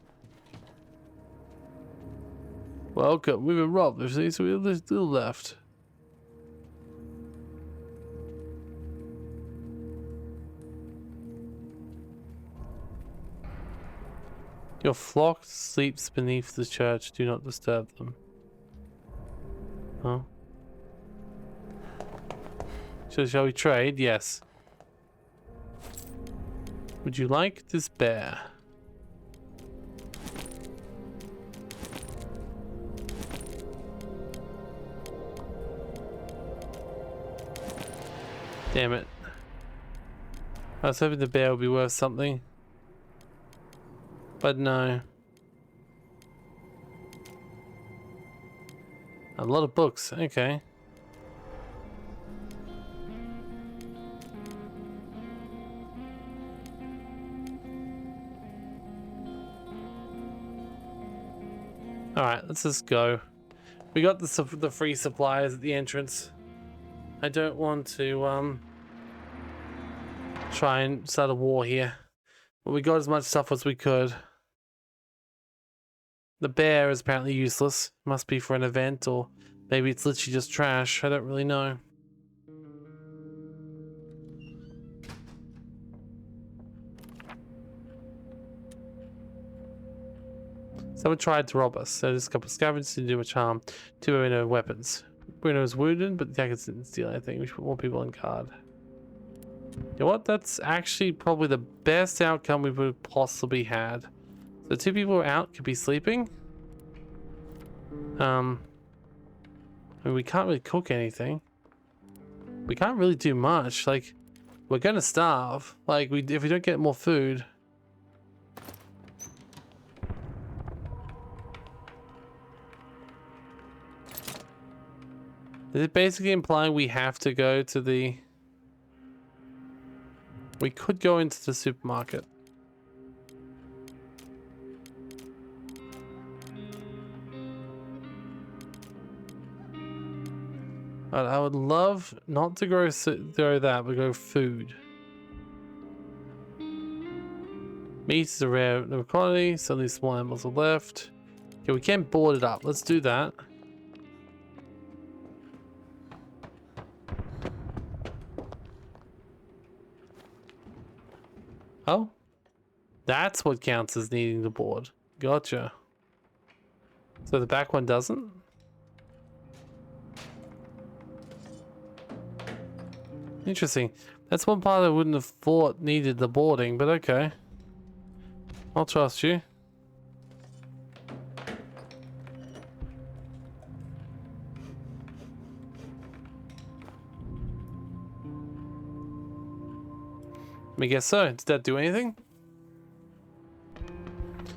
Welcome, we've been robbed, so we have little left. Your flock sleeps beneath the church, do not disturb them. Huh? So shall we trade? Yes. Would you like this bear? Damn it. I was hoping the bear would be worth something. But no. A lot of books, okay. Alright, let's just go. We got the free supplies at the entrance. I don't want to try and start a war here. But we got as much stuff as we could. The bear is apparently useless. Must be for an event, or maybe it's literally just trash. I don't really know. Someone tried to rob us. So there's a couple of scavengers to do much harm. Two Bruno weapons. Bruno was wounded, but the attackers didn't steal anything. We should put more people on guard. You know what? That's actually probably the best outcome we would have possibly had. So two people are out, could be sleeping. I mean, we can't really cook anything. We can't really do much. Like, we're gonna starve. Like, if we don't get more food. Is it basically implying we have to go to the... We could go into the supermarket. But I would love not to grow that, but go food. Meat is a rare quantity, so only small animals are left. Okay, we can board it up. Let's do that. Oh, that's what counts as needing the board. Gotcha. So the back one doesn't? Interesting. That's one part I wouldn't have thought needed the boarding, but okay. I'll trust you. I guess so. Did that do anything?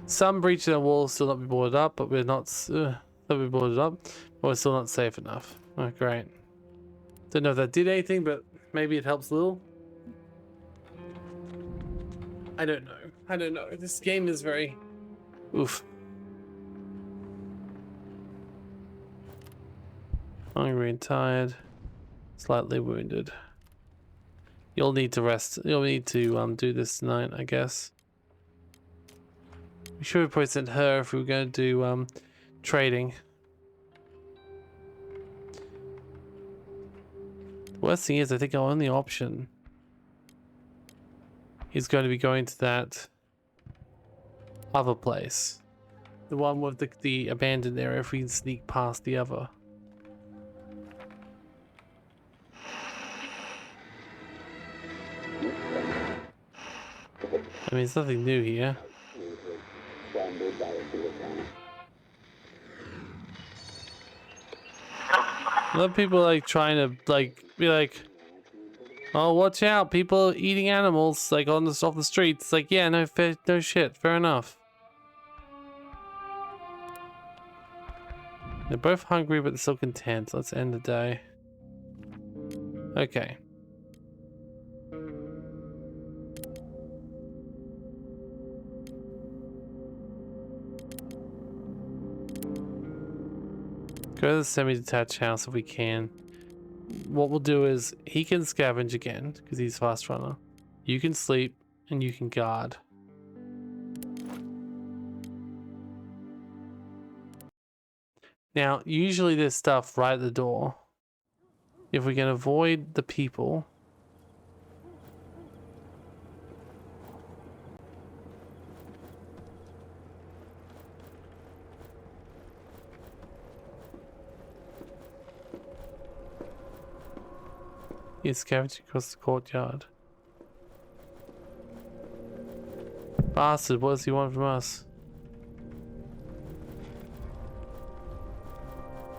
Some breach in the wall still not be boarded up, but we're not still be boarded up, but we're still not safe enough. Oh, great. Don't know if that did anything, but maybe it helps a little. I don't know. I don't know. This game is very... Oof. Hungry and tired. Slightly wounded. You'll need to rest. You'll need to do this tonight, I guess. We should have probably sent her if we were going to do trading. The worst thing is, I think our only option is going to be going to that other place. The one with the abandoned area, if we can sneak past the other. I mean, it's nothing new here. A lot of people like trying to be like, oh, watch out, people eating animals like off the streets. Like, yeah, no shit, fair enough. They're both hungry, but they're still content. Let's end the day. Okay. Go to the semi-detached house if we can. What we'll do is he can scavenge again because he's fast runner. You can sleep and you can guard. Now, usually there's stuff right at the door. If we can avoid the people. He's scavenging across the courtyard. Bastard, what does he want from us?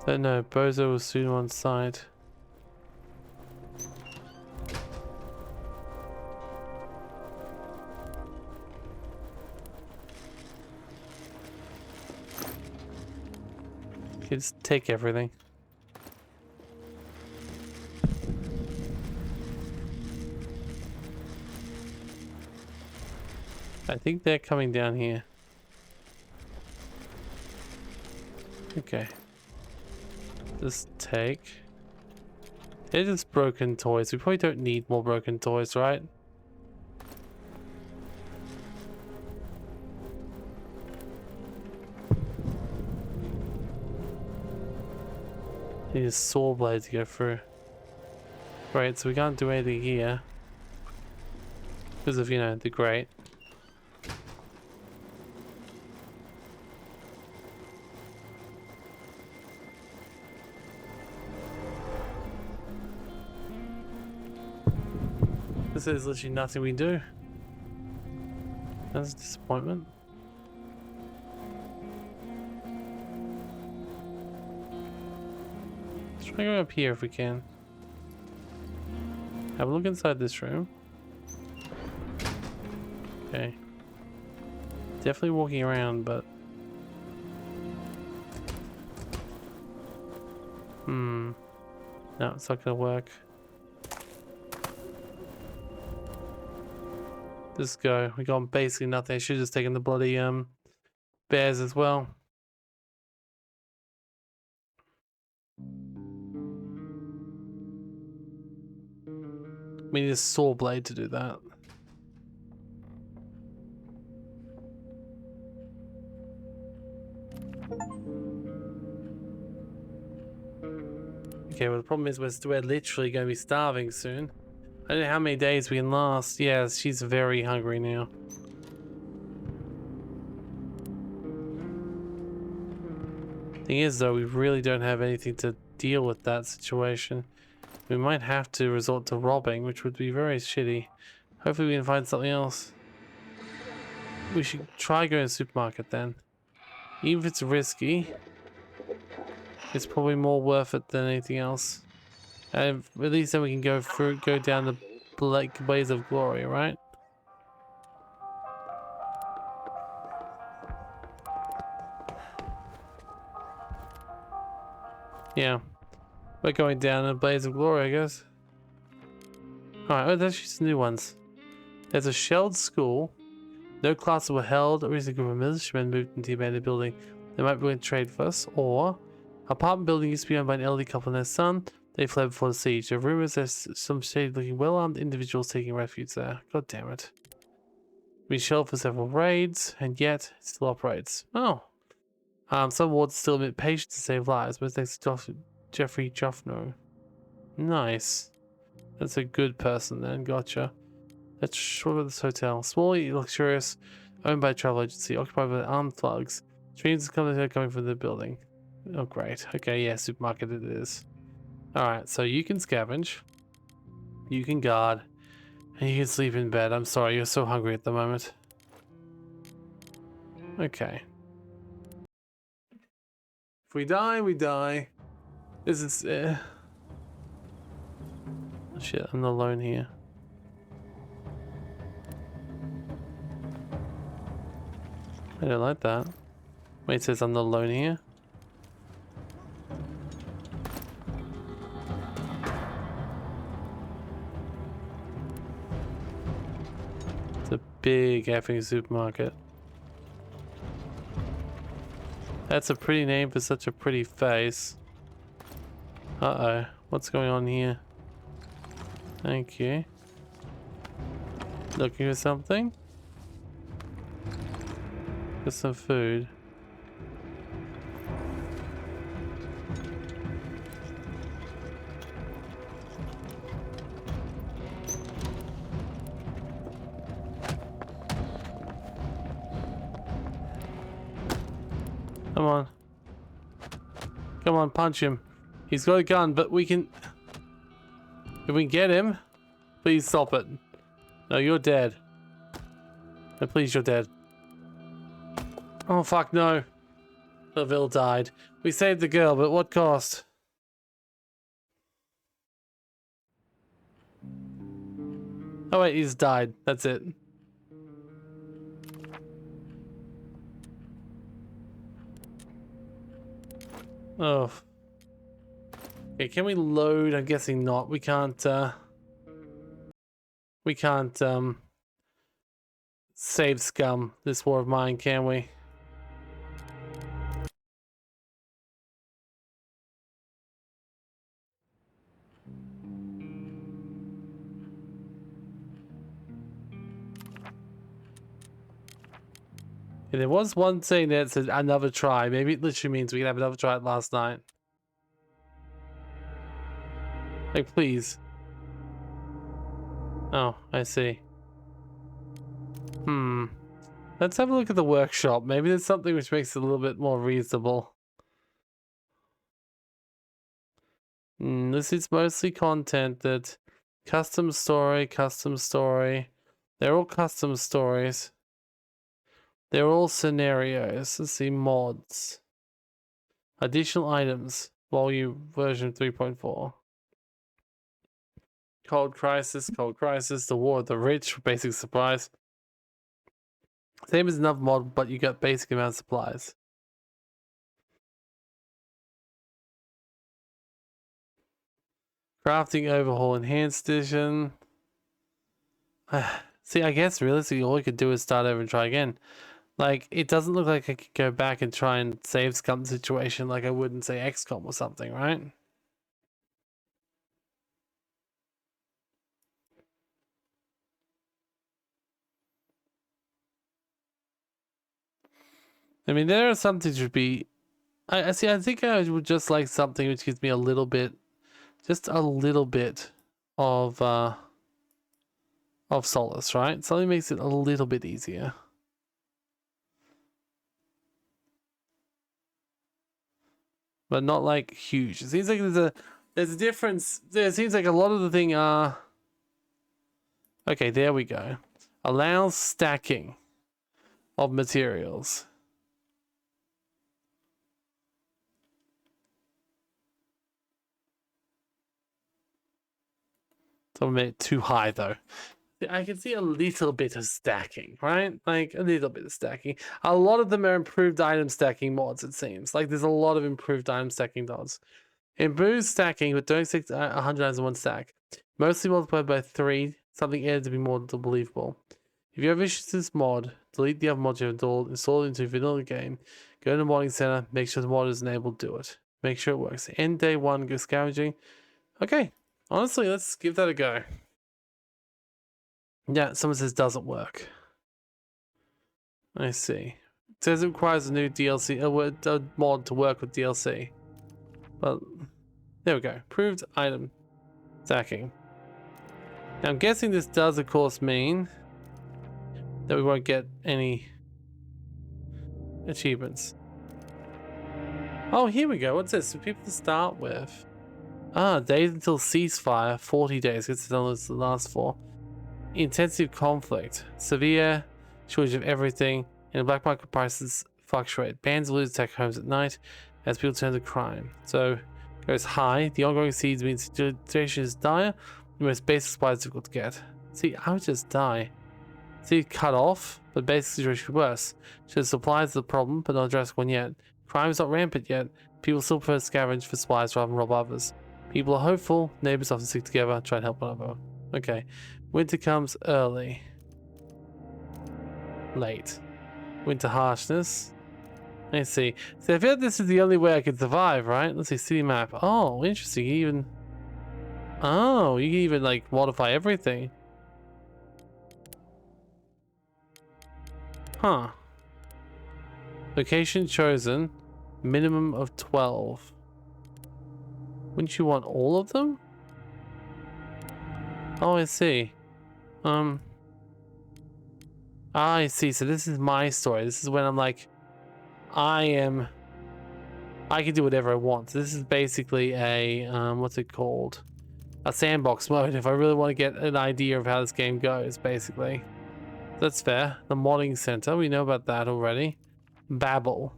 Don't know, Bozo was soon on site. Okay, just take everything. I think they're coming down here. Okay. Just take. They're just broken toys. We probably don't need more broken toys, right? Need a saw blade to go through. Right, so we can't do anything here. Because of, you know, the grate. There's literally nothing we can do. That's a disappointment. Let's try going up here if we can. Have a look inside this room. Okay. Definitely walking around, but... No, it's not gonna work. Just go. We got basically nothing. I should have just taken the bloody bears as well. We need a saw blade to do that. Okay, well the problem is we're literally going to be starving soon. I don't know how many days we can last. Yeah, she's very hungry now. Thing is though, we really don't have anything to deal with that situation. We might have to resort to robbing, which would be very shitty. Hopefully we can find something else. We should try going to the supermarket then. Even if it's risky, it's probably more worth it than anything else. And at least then we can go down the blaze of glory, right? Yeah. We're going down a blaze of glory, I guess. Alright, oh, there's just new ones. There's a shelled school. No classes were held. A recent group of militiamen moved into the abandoned building. They might be willing to trade for us. Or, apartment building used to be owned by an elderly couple and their son. They fled before the siege. There are rumors there's some shady-looking, well-armed individuals taking refuge there. God damn it. We shelled for several raids, and yet it still operates. Oh. Some wards still admit patient to save lives, but thanks to Jeffrey Joffno. Nice. That's a good person then, gotcha. Let's short of this hotel. Small, luxurious, owned by a travel agency, occupied by armed thugs. Streams coming from the building. Oh great. Okay, yeah, supermarket it is. Alright, so you can scavenge. You can guard. And you can sleep in bed. I'm sorry, you're so hungry at the moment. Okay. If we die, we die. This is... Oh, shit, I'm not alone here. I don't like that. Wait, it says I'm not alone here. It's a big effing supermarket. That's a pretty name for such a pretty face. Uh-oh. What's going on here? Thank you. Looking for something? For some food. Come on. Come on, punch him. He's got a gun, but we can... If we can get him, please stop it. No, you're dead. No, please, you're dead. Oh, fuck, no. LaVille died. We saved the girl, but what cost? Oh, wait, he's died. That's it. Oh. Okay, can we load? I'm guessing not. We can't, save scum this war of mine, can we? And there was one thing that said another try. Maybe it literally means we can have another try at last night. Like, please. Oh, I see. Let's have a look at the workshop. Maybe there's something which makes it a little bit more reasonable. This is mostly content that... Custom story, custom story. They're all custom stories. They're all scenarios. Let's see, mods. Additional items. Volume version 3.4. Cold Crisis, The War of the Rich, basic supplies. Same as another mod, but you get basic amount of supplies. Crafting Overhaul Enhanced Edition. See, I guess realistically all we could do is start over and try again. Like, it doesn't look like I could go back and try and save scum situation like I would in, say, XCOM or something, right? I mean, there are some things which would be... I see, I think I would just like something which gives me a little bit... Just a little bit of solace, right? Something makes it a little bit easier. But not like huge. It seems like there's a difference. There seems like a lot of the thing are... Okay, there we go. Allows stacking of materials. So I made it too high though. I can see a little bit of stacking, right? Like a little bit of stacking. A lot of them are improved item stacking mods, it seems. Like there's a lot of improved item stacking mods. Improved stacking with 36 100 items in one stack. Mostly multiplied by 3, something added to be more believable. If you have issues with this mod, delete the other mod you have install it into a vanilla game. Go to the modding center, make sure the mod is enabled, do it. Make sure it works. End day 1, go scavenging. Okay, honestly, let's give that a go. Yeah, someone says doesn't work. I see. It says it requires a new DLC, a mod to work with DLC. But there we go. Approved item stacking. Now I'm guessing this does, of course, mean that we won't get any achievements. Oh, here we go. What's this? For people to start with. Ah, days until ceasefire, 40 days. It's the last 4. Intensive conflict, severe shortage of everything, and black market prices fluctuate. Bands lose attack homes at night as people turn to crime. So goes high. The ongoing siege means the situation is dire. The most basic supplies difficult to get. See, I would just die. See, cut off, but basic situation worse. So supplies are the problem, but not a drastic one yet. Crime is not rampant yet. People still prefer to scavenge for supplies rather than rob others. People are hopeful. Neighbors often stick together, try and help one another. Okay. Winter comes early. Late. Winter harshness. Let's see. So I feel like this is the only way I could survive, right? Let's see, city map. Oh, interesting. You can even like modify everything. Huh. Location chosen. Minimum of 12. Wouldn't you want all of them? Oh, I see. I see. So this is my story. This is when I'm like, I can do whatever I want. So this is basically a, what's it called? A sandbox mode. If I really want to get an idea of how this game goes, basically. That's fair. The modding center. We know about that already. Babel.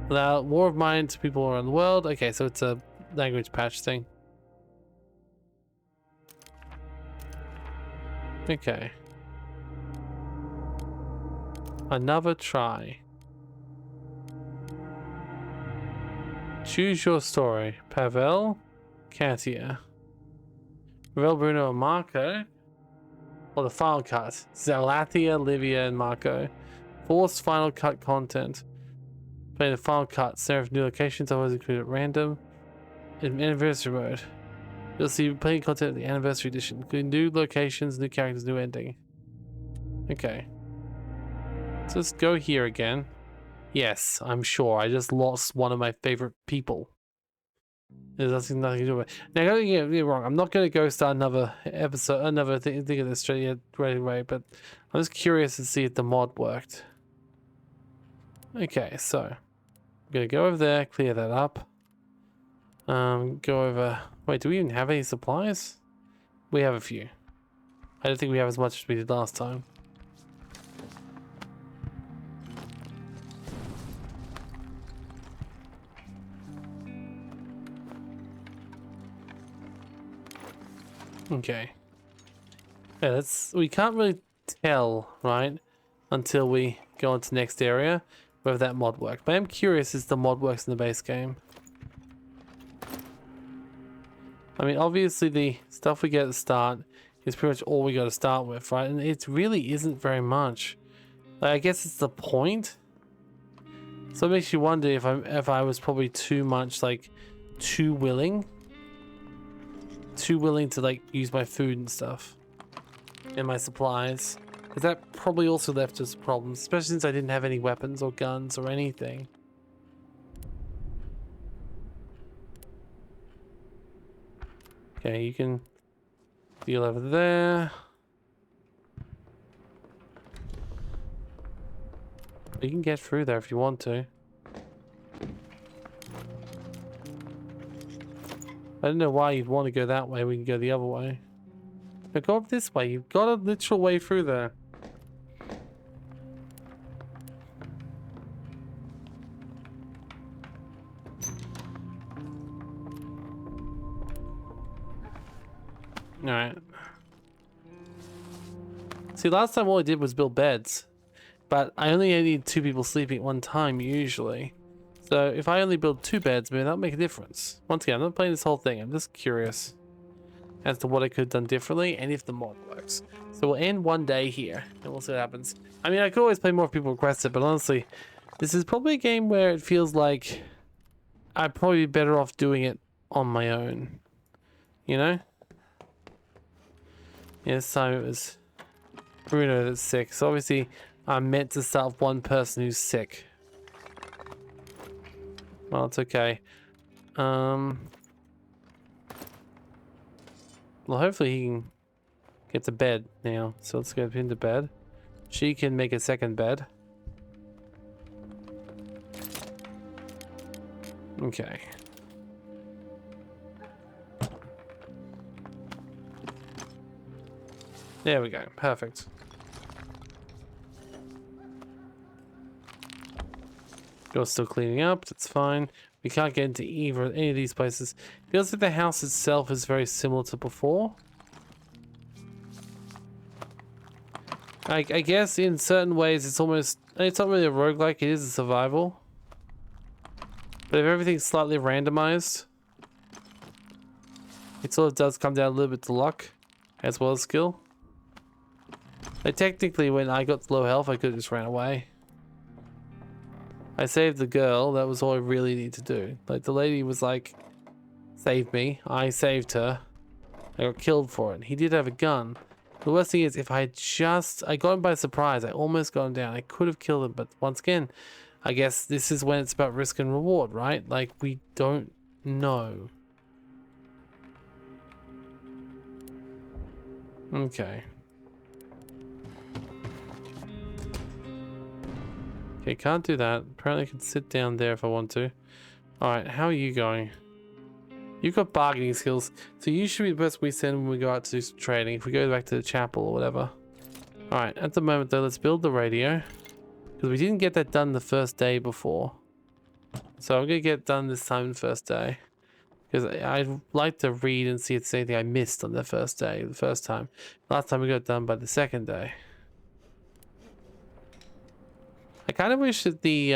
Now, war of mine to people around the world. Okay, so it's a language patch thing. Okay. Another try. Choose your story. Pavel, Katia. Pavel, Bruno, and Marco. Or the final cut. Zalathia, Livia, and Marco. Forced final cut content. Play the final cut. Serve new locations, always included at random. In anniversary mode. You'll see playing content of the anniversary edition, including new locations, new characters, new ending. Okay. So let's go here again. Yes, I'm sure. I just lost one of my favorite people. There's nothing to do with it. Now, don't get me wrong. I'm not going to go start another episode, another thing of this straight yet right away, but I'm just curious to see if the mod worked. Okay, so I'm going to go over there, clear that up. Go over... Wait, do we even have any supplies? We have a few. I don't think we have as much as we did last time. Okay. Yeah, we can't really tell, right? Until we go on to the next area, whether that mod works. But I'm curious if the mod works in the base game. I mean, obviously the stuff we get at the start is pretty much all we got to start with, right? And it really isn't very much. Like, I guess it's the point. So it makes you wonder if I was probably too much, like, too willing to like use my food and stuff and my supplies, because that probably also left us problems, especially since I didn't have any weapons or guns or anything. Okay, you can deal over there. You can get through there if you want to. I don't know why you'd want to go that way. We can go the other way. But go up this way. You've got a literal way through there. Alright. See, last time all I did was build beds. But I only need 2 people sleeping at one time, usually. So if I only build 2 beds, maybe that'll make a difference. Once again, I'm not playing this whole thing. I'm just curious as to what I could have done differently and if the mod works. So we'll end one day here and we'll see what happens. I mean, I could always play more if people request it, but honestly, this is probably a game where it feels like I'd probably be better off doing it on my own. You know? Yeah, this time it was Bruno that's sick. So obviously, I'm meant to start with one person who's sick. Well, it's okay. Well, hopefully he can get to bed now. So let's get him to bed. She can make a second bed. Okay. There we go. Perfect. You're still cleaning up. That's fine. We can't get into either any of these places. Feels like the house itself is very similar to before. I guess in certain ways it's not really a roguelike, it is a survival. But if everything's slightly randomized, it sort of does come down a little bit to luck as well as skill. Like technically when I got low health I could have just ran away. I saved the girl, that was all I really need to do. Like the lady was like, save me, I saved her. I got killed for it. He did have a gun. The worst thing is if I got him by surprise, I almost got him down. I could have killed him, but once again, I guess this is when it's about risk and reward, right? Like we don't know. Okay. Okay, can't do that. Apparently I can sit down there if I want to. Alright, how are you going? You've got bargaining skills, so you should be the person we send when we go out to do some trading, if we go back to the chapel or whatever. Alright, at the moment though, let's build the radio. Because we didn't get that done the first day before. So I'm going to get it done this time the first day. Because I'd like to read and see if there's anything I missed on the first day, the first time. Last time we got it done by the second day. I kind of wish that the,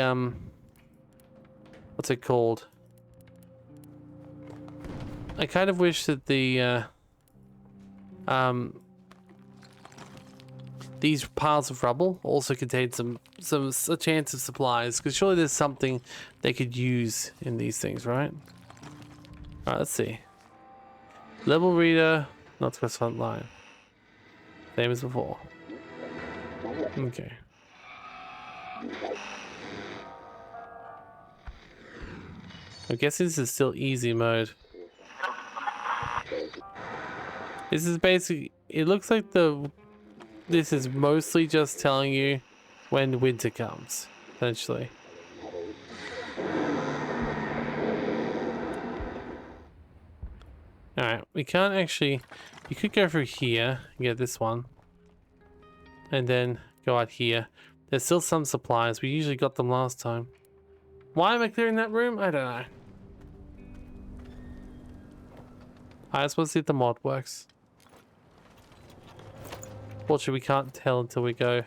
what's it called? I kind of wish that the, these piles of rubble also contained a chance of supplies, because surely there's something they could use in these things, right? Alright, let's see. Level reader, not to front line. Same as before. Okay. I'm guessing this is still easy mode. This is basically, it looks like this is mostly just telling you when winter comes, essentially. Alright, we can't actually, you could go through here and get this one. And then go out here. There's still some supplies, we usually got them last time. Why am I clearing that room? I don't know. I just want to see if the mod works. Fortunately, we can't tell until we go.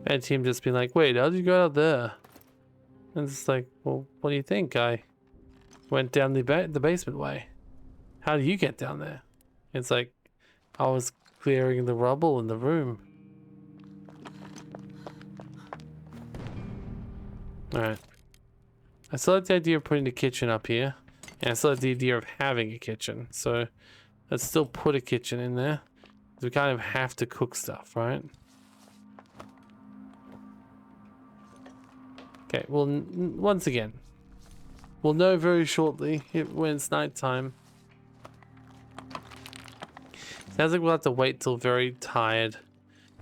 And team just being like, wait, how did you go out there? And it's like, well, what do you think? I went down the basement way. How do you get down there? It's like, I was clearing the rubble in the room. Alright. I still like the idea of putting the kitchen up here. And I still like the idea of having a kitchen. So let's still put a kitchen in there. We kind of have to cook stuff, right? Okay, well, once again, we'll know very shortly when it's nighttime. Sounds like we'll have to wait till very tired.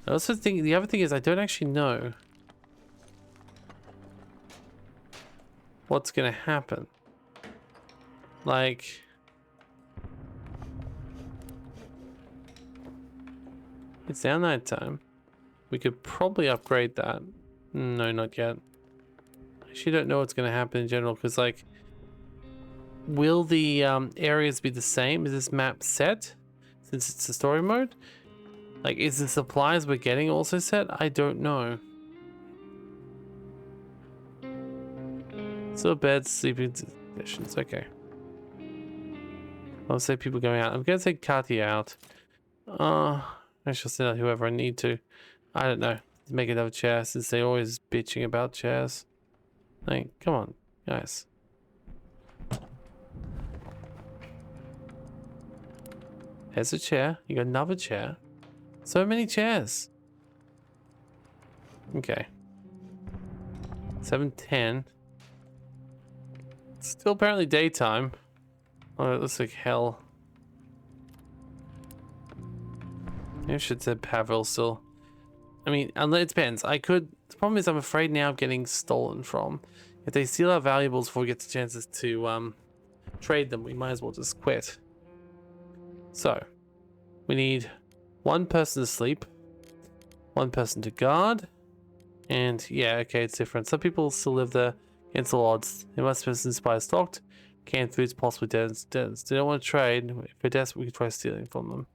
I also think the other thing is I don't actually know what's gonna happen. Like, it's now nighttime. We could probably upgrade that. No, not yet. I actually don't know what's gonna happen in general because, like, will the areas be the same? Is this map set since it's a story mode? Like, is the supplies we're getting also set? I don't know. So beds, sleeping conditions. Okay. I'll say people going out. I'm gonna take Katia out. I shall send out whoever I need to. I don't know. Make another chair since they're always bitching about chairs. Like, come on, guys. There's a chair. You got another chair. So many chairs. Okay. 7:10. Still apparently daytime. Oh, it looks like hell. Maybe I should say Pavel still. I mean, it depends. I could. The problem is I'm afraid now of getting stolen from. If they steal our valuables before we get the chances to trade them, we might as well just quit. So, we need one person to sleep, one person to guard, and yeah, okay, it's different. Some people still live there against all odds. They must have been supplies stocked, canned foods, possibly dead. They don't want to trade. If we're desperate, we could try stealing from them.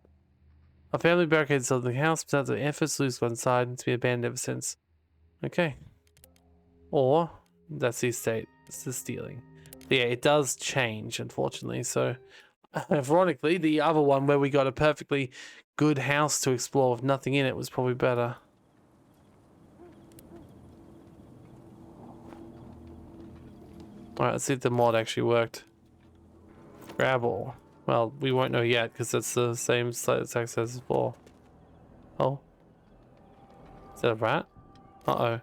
Our family barricaded itself in the house, but the efforts to lose one side and to be abandoned ever since. Okay. Or, that's the estate. It's the stealing. But yeah, it does change, unfortunately. So, ironically, the other one where we got a perfectly good house to explore with nothing in it was probably better. Alright, let's see if the mod actually worked. Grab all. Well, we won't know yet because it's the same sex as before. Oh. Is that a rat? Uh-oh.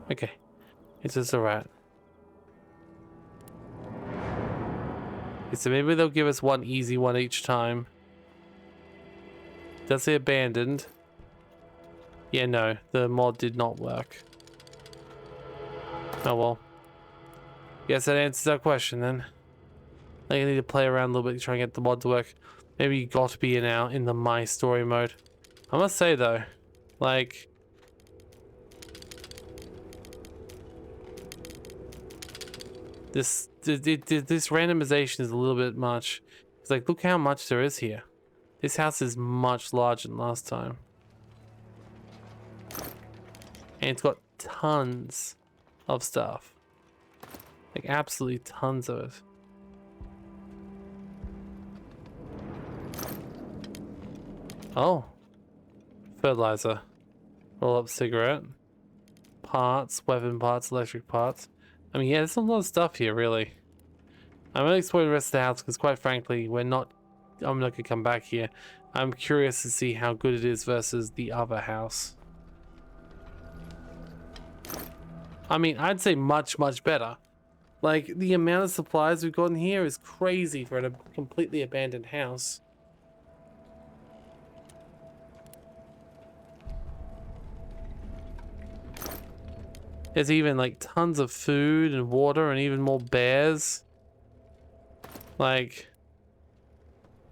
Okay. It's just a rat. Okay, so maybe they'll give us one easy one each time. Does say abandoned? Yeah, no. The mod did not work. Oh well. Guess that answers our question then. I think I need to play around a little bit to try and get the mod to work. Maybe you got to be in the My Story mode. I must say though, like, this randomization is a little bit much. It's like, look how much there is here. This house is much larger than last time. And it's got tons of stuff. Like, absolutely tons of it. Oh. Fertilizer. Roll up cigarette. Parts, weapon parts, electric parts. I mean, yeah, there's a lot of stuff here, really. I'm gonna explore the rest of the house because, quite frankly, I'm not gonna come back here. I'm curious to see how good it is versus the other house. I mean, I'd say much, much better. Like, the amount of supplies we've gotten here is crazy for a completely abandoned house. There's even, like, tons of food and water and even more bears. Like,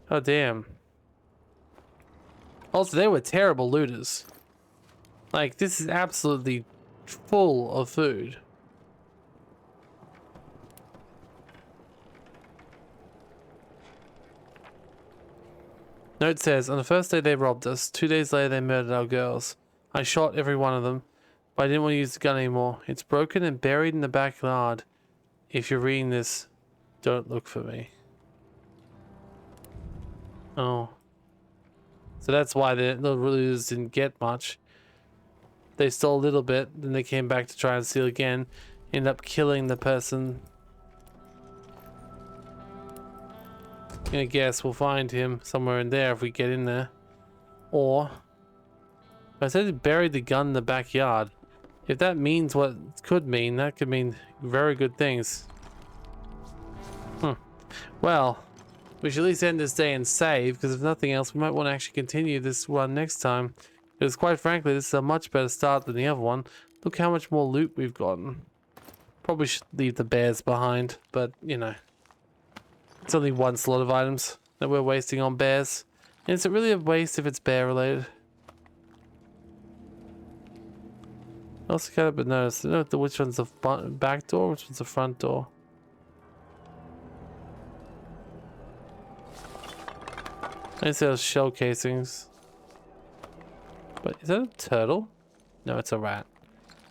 oh damn. Also, they were terrible looters. Like, this is absolutely full of food. Note says, on the first day they robbed us. 2 days later they murdered our girls. I shot every one of them, but I didn't want to use the gun anymore. It's broken and buried in the backyard. If you're reading this, don't look for me. Oh. So that's why the looters didn't get much. They stole a little bit, then they came back to try and steal again. Ended up killing the person. I guess we'll find him somewhere in there if we get in there. Or, I said it buried the gun in the backyard. If that means what it could mean, that could mean very good things. Well, we should at least end this day and save, because if nothing else, we might want to actually continue this run next time. Because quite frankly, this is a much better start than the other one. Look how much more loot we've gotten. Probably should leave the bears behind, but you know. It's only one slot of items that we're wasting on bears. And is it really a waste if it's bear related? I also can't but notice, I don't know which one's the back door, which one's the front door. I see those shell casings. But is that a turtle? No, it's a rat.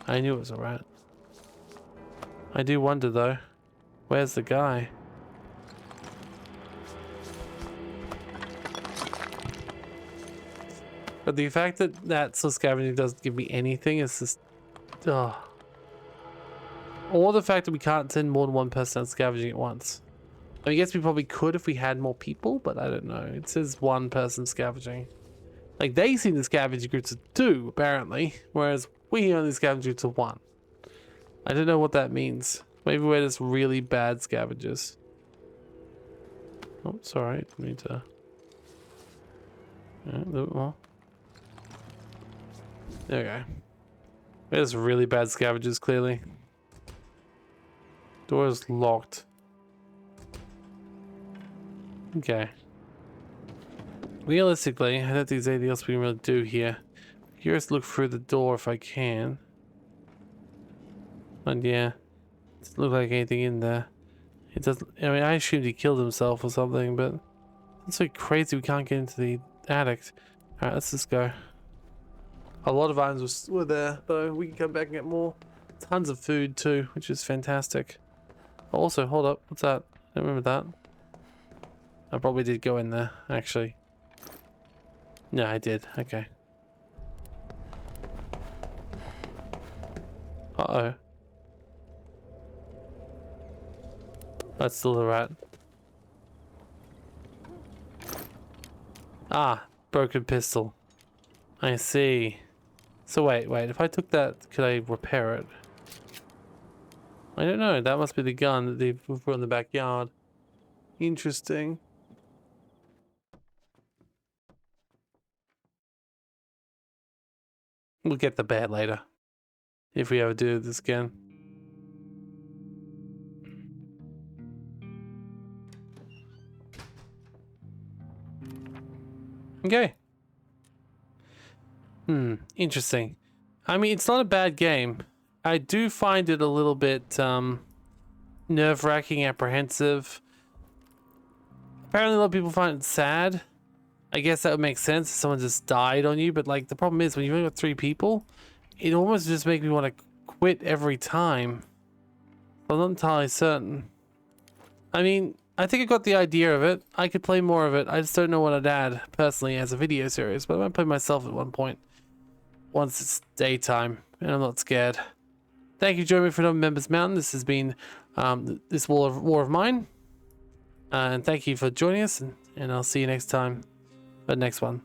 I knew it was a rat. I do wonder though, where's the guy? But the fact that so scavenging doesn't give me anything is just... Ugh. Or the fact that we can't send more than one person out scavenging at once. I guess we probably could if we had more people, but I don't know. It says one person scavenging. Like, they seem to scavenge groups of 2, apparently. Whereas we only scavenge groups of 1. I don't know what that means. Maybe we're just really bad scavengers. Oh, it's alright. We need to... Yeah, a little bit more. There we go. We're just really bad scavengers, clearly. Door is locked. Okay. Realistically, I don't think there's anything else we can really do here. Curious to look through the door if I can. And yeah, doesn't look like anything in there. It doesn't. I mean, I assumed he killed himself or something, but it's so crazy we can't get into the attic. All right, let's just go. A lot of items were there, though. We can come back and get more. Tons of food too, which is fantastic. Also, hold up, what's that? I don't remember that. I probably did go in there, actually. No, I did. Okay. Uh-oh. That's still the rat. Ah, broken pistol. I see. So wait, if I took that, could I repair it? I don't know. That must be the gun that they've put in the backyard. Interesting. We'll get the bear later. If we ever do this again. Okay. Interesting. I mean, it's not a bad game. I do find it a little bit nerve-wracking, apprehensive. Apparently a lot of people find it sad. I guess that would make sense if someone just died on you, but like the problem is when you've only got 3 people, it almost just makes me want to quit every time. I'm not entirely certain. I mean, I think I got the idea of it. I could play more of it. I just don't know what I'd add personally as a video series, but I might play myself at one point. Once it's daytime, and I'm not scared. Thank you, Jeremy, for Members Mountain. This has been this War of Mine. And thank you for joining us, and I'll see you next time. The next one.